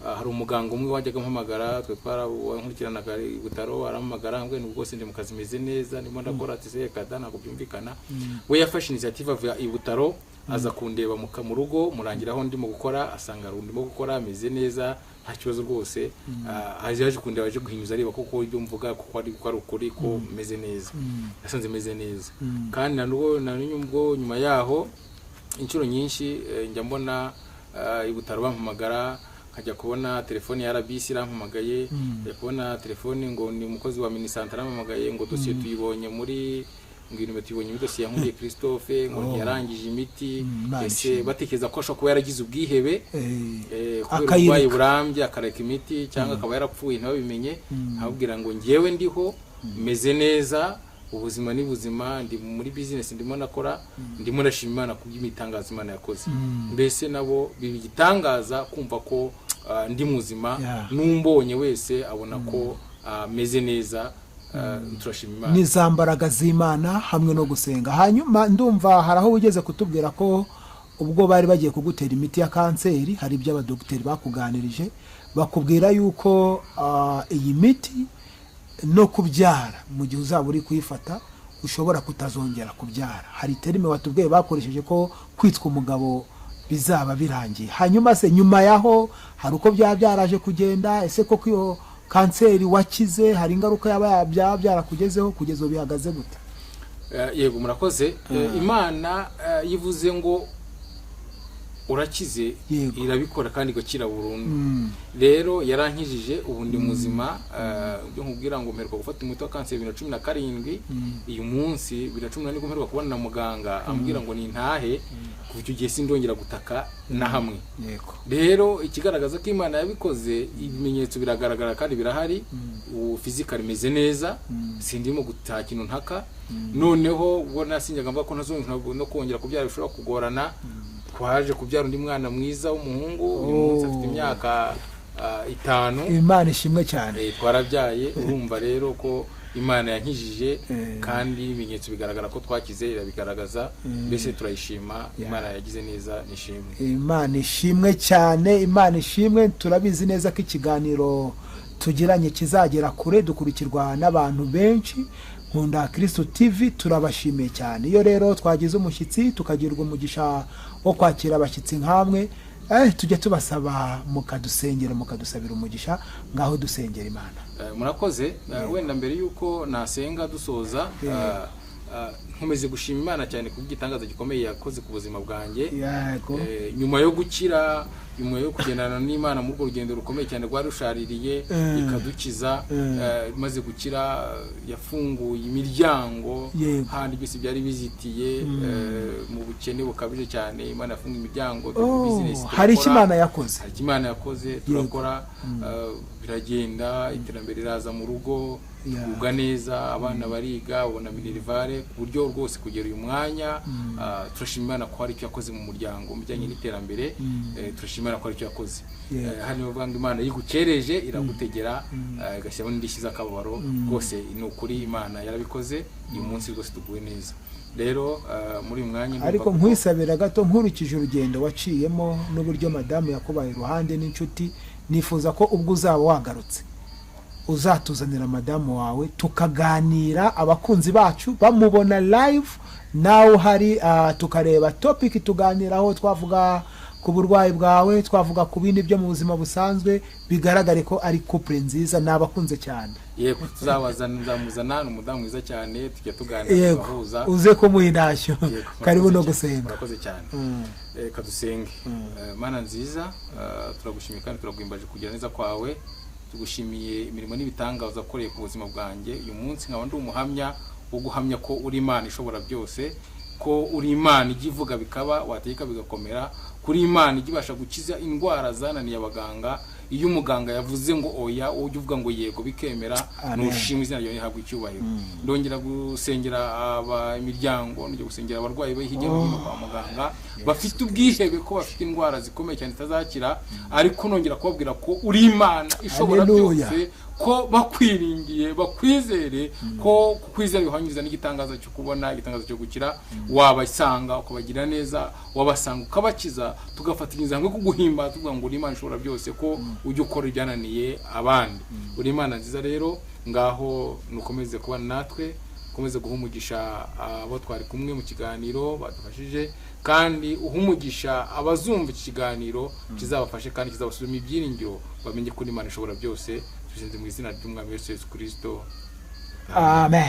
Hari umuganga umwe wajyaga mpamagara, twe twarankurikiranaga ibutaro, arampamagara ngo n'ubwo se ndi mu kazi meze neza, ndimo ndakora ati se kada ntabwo byumvikana. We yafashe initiative ava ibutaro aza kundeba mu rugo, murangiraho ndimo gukora, asanga ndimo gukora ameze neza nta kibazo rwose. Yaje kundeba, aje guhinyuza areba kuko ibyo mvuga kuko ari ukuri ko meze neza. Yasanze meze neza kandi nubwo nyuma yaho inshuro nyinshi njya mbona ibutaro bampamagara, nkajya kubona telefone ya RBC irampamagaye, njya kubona telefone ngo ni umukozi wa Minisante arampamagaye ngo dosiye tuyibonye muri ngwino tuyibonye dosiye yankuriye Christophe ngo yarangije imiti. Ese batekeza ko ashobora kuba yaragize ubwihebe kubera uburwayi burambye akareka imiti, cyangwa akaba yarapfuye ntabimenye. Nkabwira ngo ngewe ndiho meze neza, ubuzima ni buzima, ndi muri business ndimo nakora, ndimo ndashima Imana kubw'imitangazo Imana yakoze. Mbese nabo bigitangaza kumva ko ndi muzima, numbonye wese abona ko meze neza. Turashima Imana n'izambaraga z'Imana hamwe no gusenga. Hanyuma ndumva haraho ugeze kutubwira ko ubwo bari bagiye kugutera imiti ya kanseri, hari ibyo abadokiteri bakuganirije bakubwira yuko iyi miti no kubyara mu gihe uzaba uri kuyifata ushobora kutazongera kubyara. Hari terime watubwiye bakoresheje ko kwitwa umugabo bizaba birangiye. Hanyuma se nyuma yaho hari uko byaraje kugenda? Ese koko iyo kanseri wakize hari ingaruka yaba byarakugezeho kugeza bihagaze gute? Yego murakoze. Imana yivuze ngo urakize irabikora kandi igakira burundu. Rero yarankijije, ubu ndi muzima. Byo nkubwira ngo mperwa gufata umuti wa kanseri 2017, uyu munsi 2018 mperwa kubona na muganga ambwira ngo nintahe, kuva icyo gihe sindongera gutaka na hamwe. Rero ikigaragaza ko Imana yabikoze, ibimenyetso biragaragara kandi birahari. Physically meze neza, sindimo gutaha kintu ntaka. Noneho ubwo nasinjaga mvuga ko ntazongera no kongera kubyara bishobora kugorana. Twaje kubyara undi mwana mwiza w'umuhungu, uyu munsi afite imyaka 5. Imana ishimwe cyane. Twarabyaye. Urumva rero ko Imana yankijije kandi ibimenyetso bigaragara ko twakize, irabigaragaza. Mbese turayishima, Imana yagize neza, nishimwe. Imana ishimwe cyane, Imana ishimwe. Turabizi neza ko ikiganiro tugiranye kizagera kure, dukurikirwa n'abantu benshi. Nkunda Kristo TV turabashimiye cyane. Iyo rero twagize umushyitsi tukagirwa umugisha wo kwakira abashyitsi nkamwe, tujye tubasaba mukadusengera, mukadusabira umugisha. Ngaho dusengera Imana. Murakoze. Wenda mbere yuko nasenga dusoza, nkomeze gushima Imana cyane kubw'igitangaza gikomeye yakoze ku buzima bwanjye. Nyuma yo gukira, nyuma yo kugendana n'Imana mu rugendo rukomeye cyane rwari rushaririye, ikadukiza, maze gukira yafunguye imiryango handi byose byari bizitiye mu bukene bukabije cyane. Imana yafunguye imiryango, business hari Imana yakoze, hari Imana yakoze, turakora, biragenda, iterambere riraza mu rugo, tugubwa neza, abana bariga, ubona minerivare ku buryo rwose kugera uyu mwanya. Turashima Imana ko hari icyo yakoze mu muryango mu bijyanye n'iterambere. Turashima Imana ko hari icyo yakoze. Hano bavuga ngo Imana yigukereje iragutegera, igashyiraho n'indishyi z'akababaro. Rwose ni ukuri Imana yarabikoze, uyu munsi rwose tuguwe neza. Rero muri uyu mwanya ariko nkwisabira gato, nkurikije urugendo waciyemo n'uburyo madamu yakubaye iruhande n'inshuti, nifuza ko ubwo uzaba wagarutse uzatuzanira madamu wawe tukaganira, abakunzi bacu bamubona live nawe hari, tukareba topic tuganiraho, twavuga ku burwayi bwawe, twavuga ku bindi byo mu buzima busanzwe, bigaragare ko ari couple nziza, nabakunze cyane. Yego, nzamuzana umudamu mwiza cyane, tujya tuganira Yego, tugahuza. uze kumuha intashyo. Karibu no gusenga. Murakoze cyane. Kadusenge. Mana nziza, turagushimiye kandi turaguhimbaje kugira neza kwawe. Tugushimiye imirimo n'ibitangaza ukoreye ku buzima bwanjye. Uyu munsi nkaba ndi umuhamya wo guhamya ko uri Imana ishobora byose, ko uri Imana igivuga bikaba, wategeka bigakomera, kuri Imana igibasha gukiza indwara zananiye abaganga. Iyo umuganga yavuze ngo oya, ujye uvuga ngo yego bikemera, nushimwe izina ryawe rihabwe icyubahiro. Ndongera gusengera imiryango, ndongera gusengera abarwayi bari hirya no hino kwa muganga bafite ubwihebe ko bafite indwara zikomeye cyane zitazakira, ariko nongera kubabwira ko uri Imana ishobora byose, ko bakwiringiye bakwizere, ko kukwizera bihwanyiriza n'igitangaza cyo kubona, igitangaza cyo gukira, wabasanga ukabagira neza, wabasanga ukabakiza, tugafatanyiriza hamwe kuguhimba tuvuga ngo uri Imana ishobora byose, ko ujye ukora ibyananiye abandi. Uri Imana nziza rero, ngaho nukomeze kubana natwe, ukomeze guha umugisha abo twari kumwe mu kiganiro badufashije, kandi uhumugisha abazumva iki kiganiro kizabafashe kandi kizabasubiramo ibyiringiro, bamenye ko Imana ishobora byose. Tubisenze mu izina ry'Umwami Yesu Kristo. Amen.